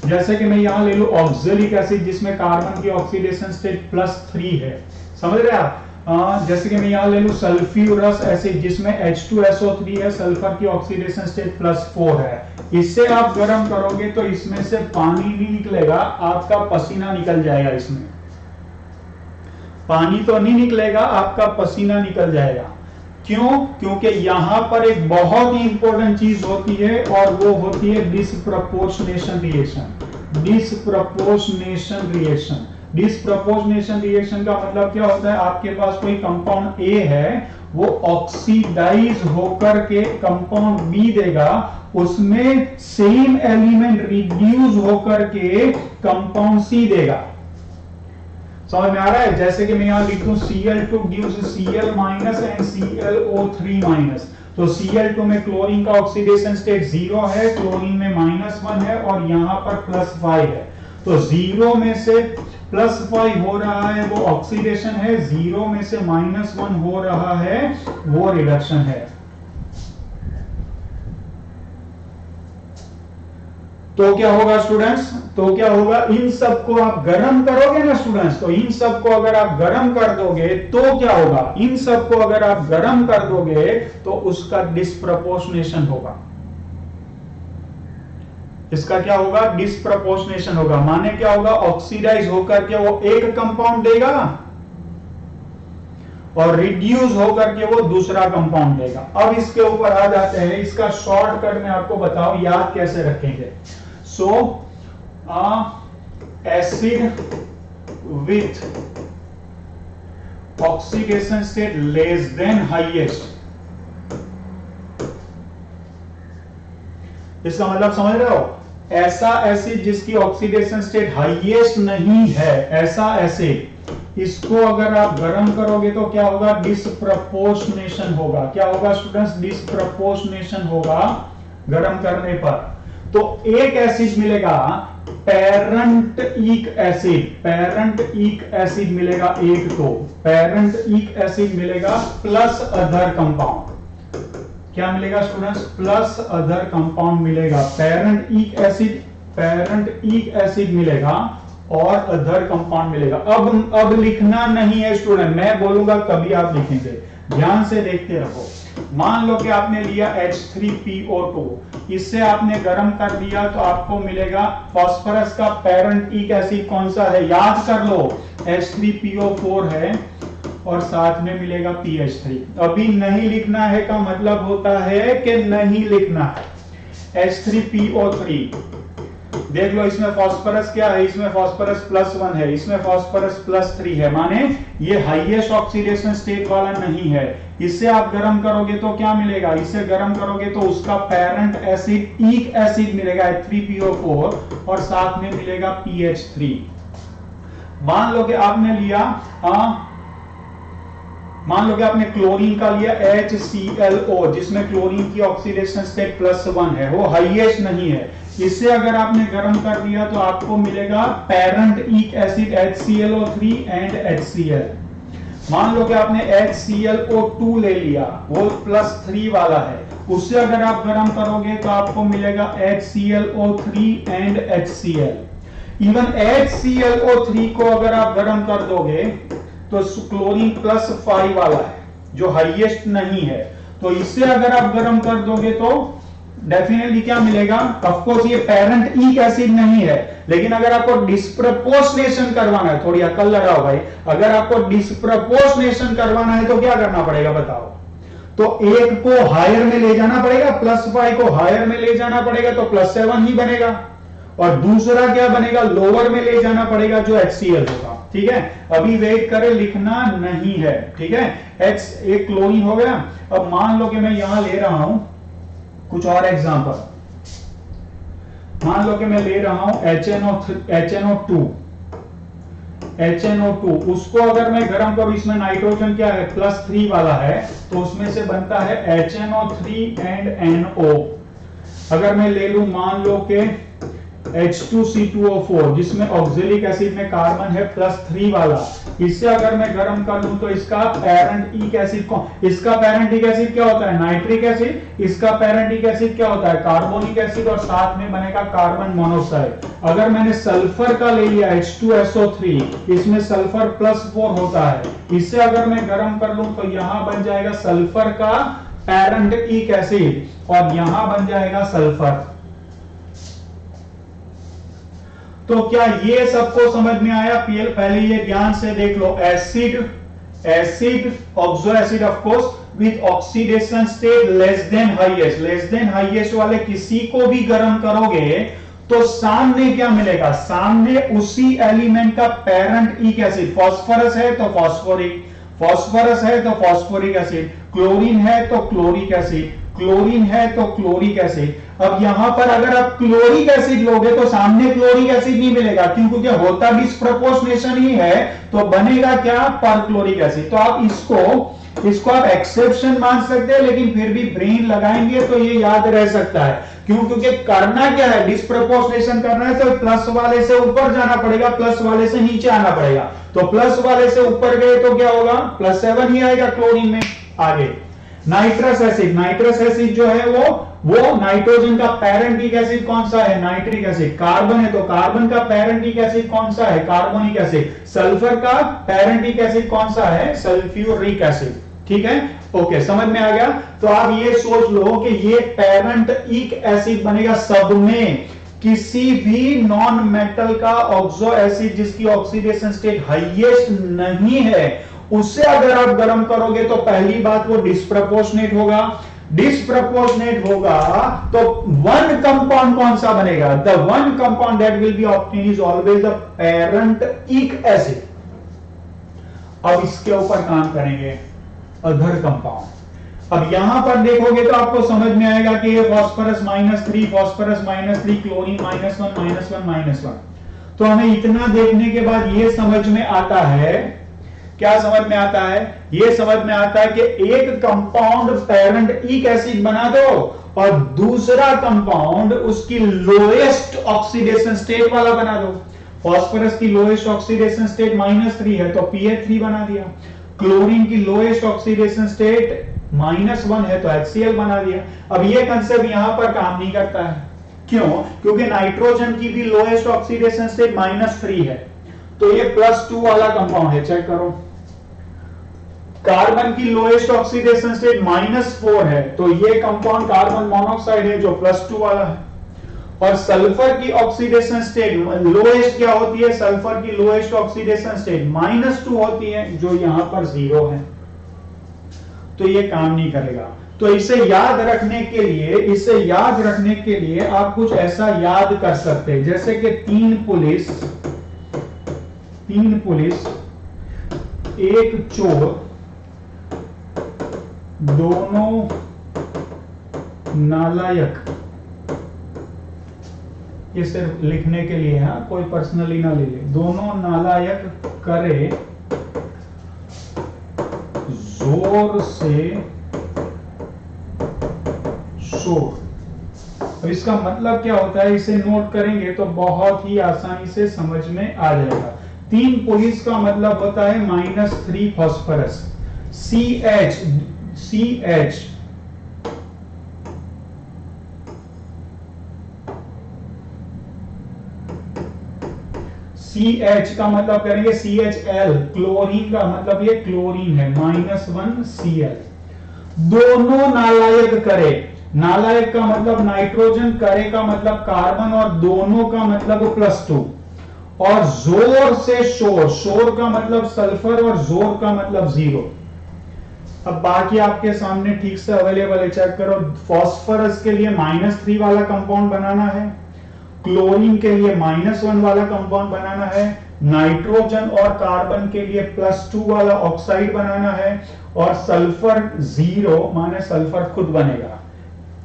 जैसे कि मैं यहां ले लूं ऑक्सैलिक एसिड जिसमें कार्बन की ऑक्सीडेशन स्टेट +3 है। समझ रहे आप? जैसे कि मैं यहां ले लूं सल्फ्यूरस एसिड जिसमें H2SO3 है, सल्फर की ऑक्सीडेशन स्टेट +4 है। इससे आप गर्म करोगे तो इसमें से पानी नहीं निकलेगा, आपका पसीना निकल जाएगा। इसमें पानी तो नहीं निकलेगा, आपका पसीना निकल जाएगा। क्यों? क्योंकि यहां पर एक बहुत ही इंपॉर्टेंट चीज होती है और वो होती है disproportionation reaction. Disproportionation reaction, disproportionation reaction का मतलब क्या होता है? आपके पास कोई कंपाउंड ए है, वो ऑक्सीडाइज होकर के कंपाउंड बी देगा, उसमें सेम एलिमेंट रिड्यूस होकर के कंपाउंड सी देगा। समझ में आ रहा है? जैसे कि मैं यहां लिख दूं Cl2 gives Cl- and ClO3-, तो Cl2 में क्लोरीन का ऑक्सीडेशन स्टेट 0 है, क्लोरीन में -1 है और यहां पर +5 है। तो 0 में से +5 हो रहा है वो ऑक्सीडेशन है, 0 में से -1 हो रहा है वो रिडक्शन है। तो क्या होगा स्टूडेंट्स? तो क्या होगा? इन सबको आप गर्म करोगे ना स्टूडेंट्स, तो इन सबको अगर आप गर्म कर दोगे तो क्या होगा? इन सबको अगर आप गर्म कर दोगे तो उसका डिस्प्रपोर्शनेशन होगा। इसका क्या होगा? डिस्प्रपोर्शनेशन होगा। माने क्या होगा? ऑक्सीडाइज होकर के वो एक कंपाउंड देगा और रिड्यूस होकर के वो दूसरा कंपाउंड देगा। अब इसके ऊपर आ जाते हैं, इसका शॉर्टकट में आपको बताओ याद कैसे रखेंगे। So, acid with oxidation state less than highest, इसका मतलब समझ रहे हो? ऐसा एसिड जिसकी ऑक्सीडेशन स्टेट हाईएस्ट नहीं है, ऐसा एसिड, इसको अगर आप गर्म करोगे तो क्या होगा? डिसप्रपोर्शनेशन होगा। क्या होगा स्टूडेंट्स? डिसप्रपोर्शनेशन होगा गर्म करने पर। तो एक एसिड मिलेगा पैरेंटइक एसिड, पैरेंटइक एसिड मिलेगा एक, तो पैरेंटइक एसिड मिलेगा प्लस अदर कंपाउंड। क्या मिलेगा स्टूडेंट्स? प्लस अदर कंपाउंड मिलेगा। पैरेंटइक एसिड मिलेगा और अदर कंपाउंड मिलेगा। अब लिखना नहीं है स्टूडेंट, मैं बोलूंगा कभी आप लिखेंगे, ध्यान से देखते रहो। मान लो कि आपने लिया H3PO2, इससे आपने गर्म कर दिया तो आपको मिलेगा फास्फोरस का पैरेंटइक एसिड कौन सा है? याद कर लो, H3PO4 है और साथ में मिलेगा PH3। अभी नहीं लिखना है का मतलब होता है कि नहीं लिखना है। H3PO3 देख लो, इसमें फास्फोरस क्या है? इसमें फास्फोरस +1 है, इसमें फास्फोरस +3 है, माने ये हाईएस्ट ऑक्सीडेशन स्टेट वाला नहीं है। इससे आप गर्म करोगे तो क्या मिलेगा? इससे गर्म करोगे तो उसका पैरेंट एसिड इक एसिड मिलेगा H3PO4 और साथ में मिलेगा PH3। मान लो कि आपने लिया मान लो कि आपने क्लोरीन का लिया HClO जिसमें क्लोरीन की ऑक्सीडेशन स्टेट +1 है, वो हाईएस्ट नहीं है। इससे अगर आपने गर्म कर दिया तो आपको मिलेगा पैरेंटइक एसिड HClO3 एंड HCl। मान लो कि आपने HClO2 ले लिया, वो +3 वाला है, उससे अगर आप गर्म करोगे तो आपको मिलेगा HClO3 and HCl। Even HClO3 को अगर आप गर्म कर दोगे तो क्लोरीन +5 वाला है जो हाईएस्ट नहीं है, तो इससे अगर आप गर्म कर दोगे तो डेफिनेटली क्या मिलेगा? ऑफ कोर्स ये पैरेंटइक एसिड नहीं है, लेकिन अगर आपको डिस्प्रपोर्शनेशन करवाना है, थोड़ी अकल लगाओ भाई, अगर आपको डिस्प्रपोर्शनेशन करवाना है तो क्या करना पड़ेगा बताओ? तो एक को हायर में ले जाना पड़ेगा, +5 को हायर में ले जाना पड़ेगा तो +7 ही बनेगा, और दूसरा क्या बनेगा? लोअर में ले जाना पड़ेगा जो HCl होगा। ठीक है, अभी वेट करें, लिखना नहीं है। ठीक है, एक क्लोरीन हो गया। अब मान लो कि मैं यहां ले रहा हूं कुछ और एग्जांपल। मान लो कि मैं ले रहा हूं HNO2, उसको अगर मैं गर्म करूं, इसमें नाइट्रोजन क्या है? +3 वाला है, तो उसमें से बनता है HNO3 एंड NO। अगर मैं ले लूं मान लो कि H2C2O4 जिसमें ऑक्जेलिक एसिड में कार्बन है +3 वाला, इससे अगर मैं गर्म कर लूं तो इसका पैरेंटिक एसिड कौन, इसका पैरेंटिक एसिड क्या होता है? Nitric acid. इसका पैरेंटिक एसिड क्या होता है? कार्बोनिक एसिड, और साथ में बनेगा कार्बन मोनोऑक्साइड। अगर मैंने सल्फर का ले लिया H2SO3, इसमें सल्फर +4 होता है, इससे अगर मैं गर्म कर लूं तो यहां बन जाएगा सल्फर का पैरेंटिक एसिड और यहां बन जाएगा सल्फर। तो क्या ये सबको समझ में आया? पहले ये ध्यान से देख लो, acid oxo acid of course with oxidation state less than highest वाले किसी को भी गर्म करोगे तो सामने क्या मिलेगा? सामने उसी एलिमेंट का पैरेंटिक एसिड, फास्फोरस है तो फास्फोरिक, फास्फोरस है तो फास्फोरिक एसिड, क्लोरीन है तो क्लोरिक एसिड, क्लोरीन है तो क्लोरिक एसिड। अब यहां पर अगर आप क्लोरिक एसिड लोगे तो सामने क्लोरिक एसिड नहीं मिलेगा, क्योंकि होता डिस्प्रपोर्शनेशन ही है, तो बनेगा क्या? Perchloric acid. तो आप इसको आप एक्सेप्शन मान सकते हैं, लेकिन फिर भी ब्रेन लगाएंगे तो ये याद रह सकता है। क्योंकि करना क्या है? डिस्प्रपोर्शनेशन करना है तो प्लस वाले से ऊपर जाना पड़ेगा, प्लस वाले से नीचे आना पड़ेगा। तो प्लस वाले से ऊपर गए तो क्या होगा? +7 ही आएगा क्लोरीन में। आगे नाइट्रस एसिड जो है वो नाइट्रोजन का पैरेंटिक एसिड कौन सा है? Nitric acid. कार्बन है तो कार्बन का पैरेंटिक एसिड कौन सा है? Carbonic acid. सल्फर का पैरेंटिक एसिड कौन सा है? Sulphuric acid. ठीक है, ओके, समझ में आ गया। तो आप ये सोच लो कि ये पैरेंटिक एसिड बनेगा सब में। किसी भी नॉन मेटल का ऑक्सो एसिड जिसकी ऑक्सीडेशन स्टेट हाईएस्ट नहीं है, उससे अगर आप गर्म करोगे तो पहली बात वो डिस्प्रपोर्शनेट होगा। डिस्प्रपोर्शनेट होगा तो वन कंपाउंड कौन सा बनेगा? The one compound that will be obtain is always the पैरेंटिक एसिड। अब इसके ऊपर काम करेंगे अदर कंपाउंड। अब यहां पर देखोगे तो आपको समझ में आएगा कि ये फास्फोरस -3, फास्फोरस -3, क्लोरीन -1। तो हमें इतना देखने के बाद ये समझ में आता है, क्या समझ में आता है? ये समझ में आता है कि एक कंपाउंड पैरेंटिक एसिड बना दो और दूसरा कंपाउंड उसकी लोएस्ट ऑक्सीडेशन स्टेट वाला बना दो। फास्फोरस की लोएस्ट ऑक्सीडेशन स्टेट -3 है तो PH3 बना दिया। क्लोरीन की लोएस्ट ऑक्सीडेशन स्टेट -1 है तो HCl बना दिया। अब ये कंसेप्ट यहां पर काम नहीं करता है। क्यों? क्योंकि नाइट्रोजन की भी लोएस्ट ऑक्सीडेशन स्टेट -3 है, तो ये +2 वाला कंपाउंड है, चेक करो। कार्बन की लोएस्ट ऑक्सीडेशन स्टेट -4 है, तो ये कंपाउंड कार्बन मोनोऑक्साइड है जो +2 वाला है। और सल्फर की ऑक्सीडेशन स्टेट लोएस्ट क्या होती है? सल्फर की लोएस्ट ऑक्सीडेशन स्टेट -2 होती है, जो यहां पर 0 है, तो ये काम नहीं करेगा। तो इसे याद रखने के लिए आप कुछ ऐसा याद कर सकते हैं, जैसे कि 3 पुलिस 1 चोर, दोनों नालायक। ये सिर्फ लिखने के लिए है, कोई पर्सनली ना ले ले। दोनों नालायक करे जोर से शोर। तो इसका मतलब क्या होता है? इसे नोट करेंगे तो बहुत ही आसानी से समझ में आ जाएगा। 3 पुलिस का मतलब होता है -3 फास्फोरस। CH का मतलब करेंगे CHL। क्लोरीन का मतलब ये क्लोरीन है, -1 Cl। दोनों नालायक करे, नालायक का मतलब नाइट्रोजन, करे का मतलब कार्बन, और दोनों का मतलब +2। और जोर से शोर, शोर का मतलब सल्फर और जोर का मतलब 0। अब बाकी आपके सामने ठीक से अवेलेबल है, चेक करो। फास्फोरस के लिए -3 वाला कंपाउंड बनाना है, क्लोरीन के लिए -1 वाला कंपाउंड बनाना है, नाइट्रोजन और कार्बन के लिए +2 वाला ऑक्साइड बनाना है, और सल्फर 0 माने सल्फर खुद बनेगा।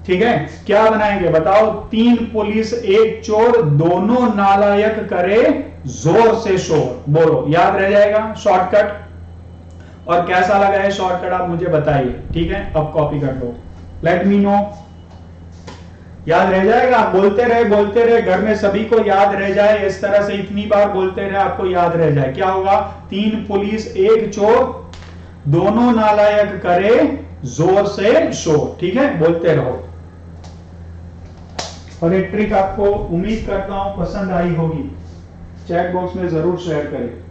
ठीक है, क्या बनाएंगे बताओ? 3 पुलिस 1 चोर, दोनों नालायक करे जोर से शोर। बोलो, याद रह जाएगा शॉर्टकट? और कैसा लगा है शॉर्टकट आप मुझे बताइए। ठीक है, अब कॉपी कर लो, लेट मी नो। याद रह जाएगा, आप बोलते रहे घर में सभी को याद रह जाए, इस तरह से इतनी बार बोलते रहे आपको याद रह जाए। क्या होगा? 3 पुलिस 1 चोर, दोनों नालायक करे जोर से शोर। ठीक है, बोलते रहो। और एक ट्रिक आपको उम्मीद करता हूं पसंद आई होगी, चैट बॉक्स में जरूर शेयर करें।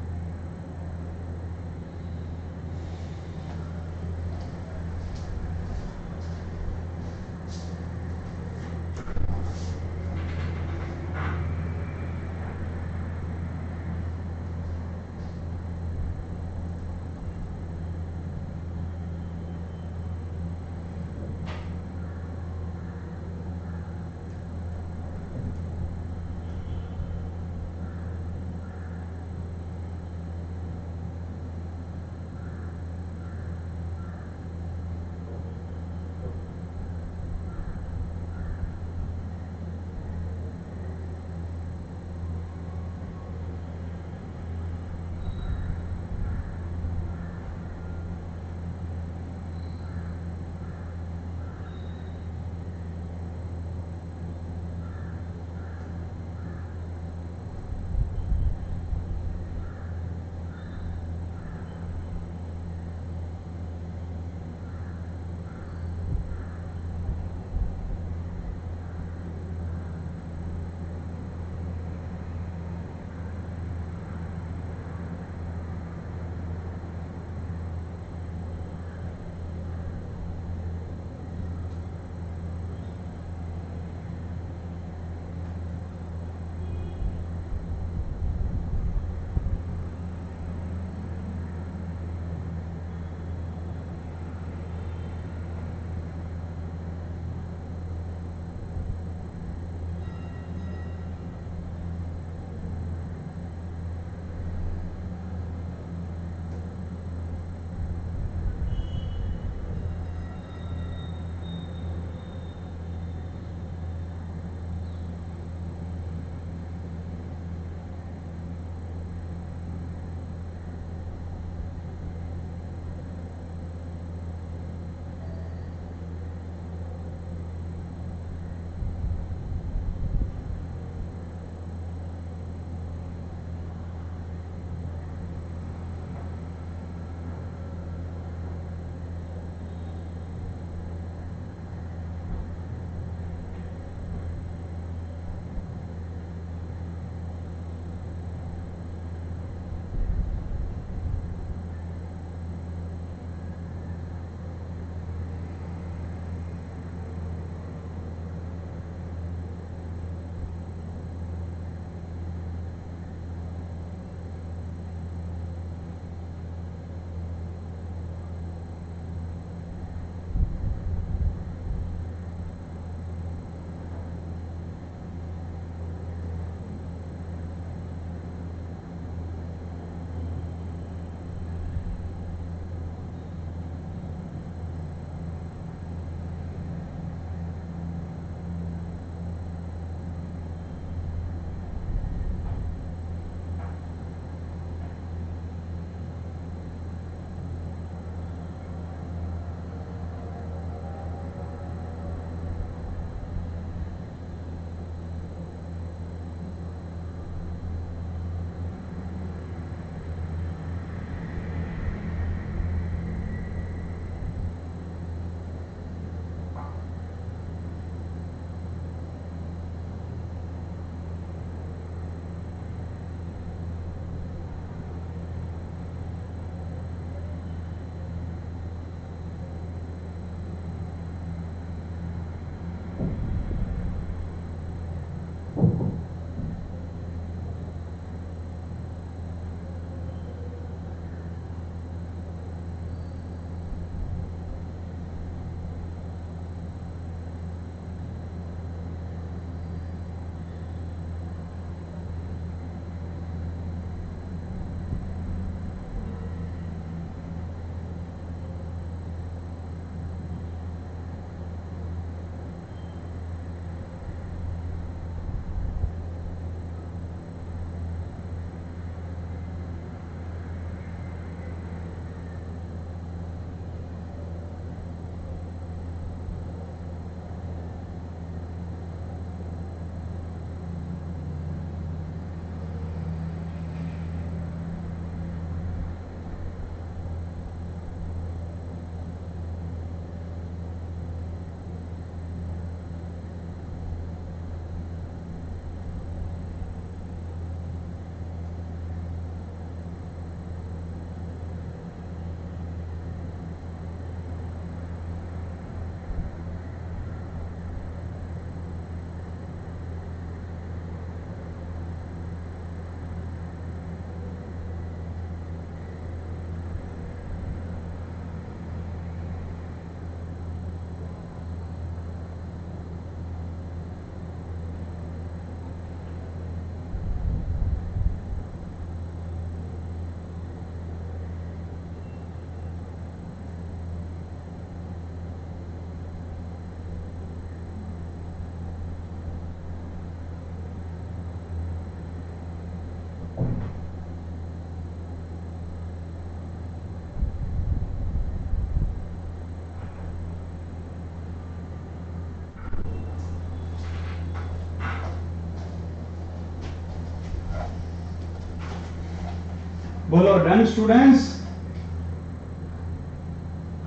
बोलो done students.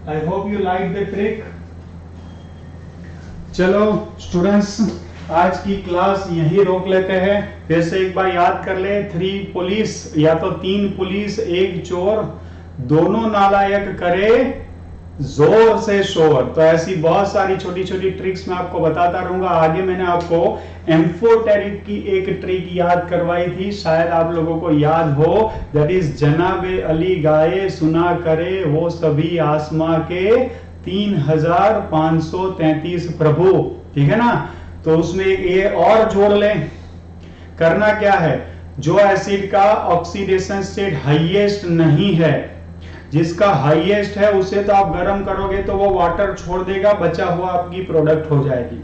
I hope you like the trick. चलो स्टूडेंट्स, आज की क्लास यही रोक लेते हैं। फिर से एक बार याद कर ले, 3 पुलिस या तो 3 पुलिस 1 चोर, दोनों नालायक करे जोर से शोर। तो ऐसी बहुत सारी छोटी छोटी ट्रिक्स मैं आपको बताता रहूंगा। आगे मैंने आपको एम्फोटेरिक की एक ट्रिक याद करवाई थी, शायद आप लोगों को याद हो, दैट इज जनाबे अली गाए सुना करे वो सभी आसमां के 3533 प्रभु। ठीक है ना। तो उसमें एक ये और जोड़ लें। करना क्या है, जो एसिड का ऑक्सीडेशन स्टेट हाईएस्ट नहीं है, जिसका हाईएस्ट है उसे तो आप गर्म करोगे तो वो वाटर छोड़ देगा, बचा हुआ आपकी प्रोडक्ट हो जाएगी।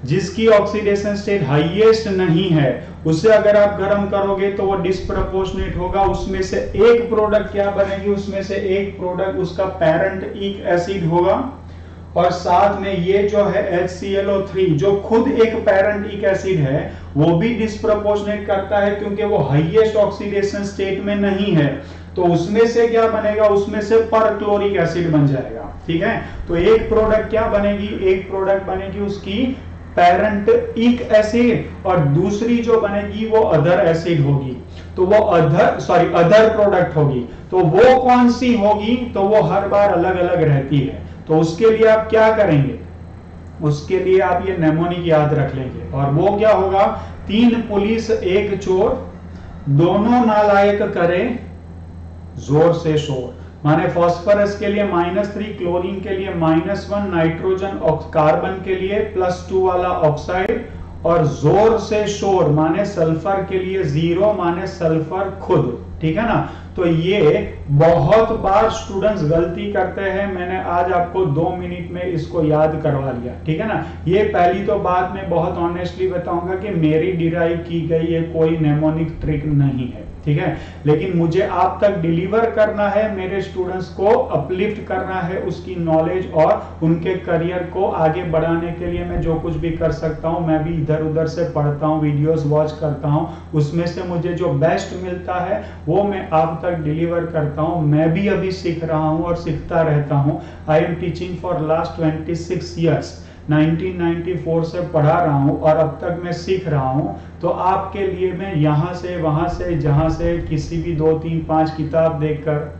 जिसकी ऑक्सीडेशन स्टेट हाईएस्ट नहीं है उसे अगर आप गर्म करोगे तो वो डिस्प्रपोर्शनेट होगा। उसमें से एक प्रोडक्ट क्या बनेगी, उसमें से एक प्रोडक्ट उसका पैरेंटिक एसिड होगा, और साथ में ये जो है HClO3 जो खुद एक पैरेंटिक एसिड है वो भी डिस्प्रपोर्शनेट करता है, क्योंकि वो हाईएस्ट ऑक्सीडेशन स्टेट में नहीं है। तो उसमें से क्या बनेगा, उसमें से परक्लोरिक एसिड बन जाएगा। ठीक है। तो एक प्रोडक्ट क्या बनेगी, एक प्रोडक्ट बनेगी उसकी पैरेंटिक एसिड, और दूसरी जो बनेगी वो अदर एसिड होगी। तो वो अदर प्रोडक्ट होगी। तो वो कौन सी होगी, तो वो हर बार अलग अलग रहती है। तो उसके लिए आप क्या करेंगे, उसके लिए आप ये नेमोनिक याद रख लेंगे। और वो क्या होगा, 3 पुलिस 1 चोर, दोनों नालायक करे जोर से शोर। माने फास्फोरस के लिए -3, क्लोरीन के लिए -1, नाइट्रोजन कार्बन के लिए +2 वाला ऑक्साइड, और जोर से शोर माने सल्फर के लिए 0, माने सल्फर खुद। ठीक है ना। तो ये बहुत बार स्टूडेंट्स गलती करते हैं, मैंने आज आपको 2 मिनट में इसको याद करवा लिया। ठीक है ना। ये पहली तो बात मैं बहुत ऑनेस्टली बताऊंगा कि मेरी डिराइव की गई ये कोई नेमोनिक ट्रिक नहीं है। ठीक है। लेकिन मुझे आप तक डिलीवर करना है, मेरे स्टूडेंट्स को अपलिफ्ट करना है, उसकी नॉलेज और उनके करियर को आगे बढ़ाने के लिए मैं जो कुछ भी कर सकता हूं, मैं भी इधर उधर से पढ़ता हूं, वीडियोस वॉच करता हूं, उसमें से मुझे जो बेस्ट मिलता है वो मैं आप तक डिलीवर करता हूं। मैं भी अभी सीख रहा हूं और सीखता रहता हूं। I am teaching for last 26 years, 1994 से पढ़ा रहा हूं और अब तक मैं सीख रहा हूं। तो आपके लिए मैं यहां से वहां से जहां से किसी भी 2, 3, 5 किताब देखकर,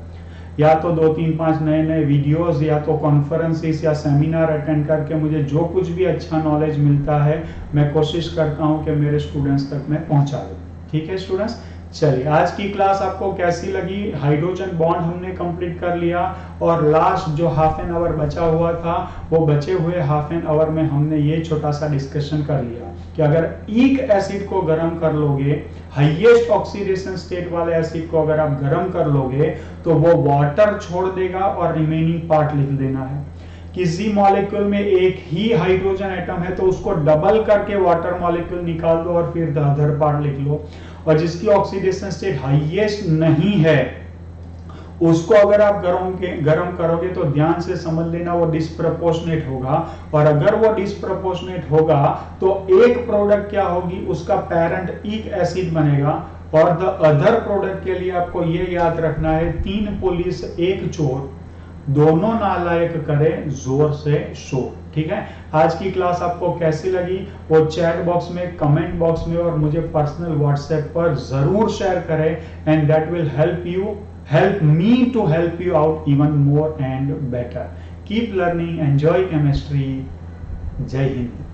या तो 2, 3, 5 नए नए वीडियोस, या तो कॉन्फ्रेंसेस या सेमिनार अटेंड करके मुझे जो कुछ भी अच्छा नॉलेज मिलता है मैं कोशिश करता हूं कि मेरे स्टूडेंट्स तक मैं पहुंचा दूं। ठीक है स्टूडेंट्स। चलिए, आज की क्लास आपको कैसी लगी। हाइड्रोजन बॉन्ड हमने कंप्लीट कर लिया, और लास्ट जो हाफ एन आवर बचा हुआ था वो बचे हुए हाफ एन आवर में हमने ये छोटा सा डिस्कशन कर लिया कि अगर एक एसिड को गर्म कर लोगे, हाईएस्ट ऑक्सीडेशन स्टेट वाले एसिड को अगर आप गर्म कर लोगे तो वो वाटर छोड़ देगा और रिमेनिंग पार्ट लिख देना है। किसी मॉलिक्यूल में एक ही हाइड्रोजन एटम है तो उसको डबल करके वाटर मॉलिक्यूल निकाल दो और फिर द अदर पार्ट लिख लो। और जिसकी ऑक्सीडेशन स्टेट हाईएस्ट नहीं है उसको अगर आप गर्म करोगे तो ध्यान से समझ लेना वो डिस्प्रपोर्शनेट होगा, और अगर वो डिस्प्रपोर्शनेट होगा तो एक प्रोडक्ट क्या होगी, उसका पैरेंट एक एसिड बनेगा। और द अदर प्रोडक्ट के लिए आपको ये याद रखना है, 3 पुलिस 1 चोर, दोनों नालायक करे जोर से शोर। ठीक है। आज की क्लास आपको कैसी लगी वो चैट बॉक्स में, कमेंट बॉक्स में और मुझे पर्सनल व्हाट्सएप पर जरूर शेयर करें, and that will help me to help you out even more and better. Keep learning, enjoy chemistry. Jai Hind.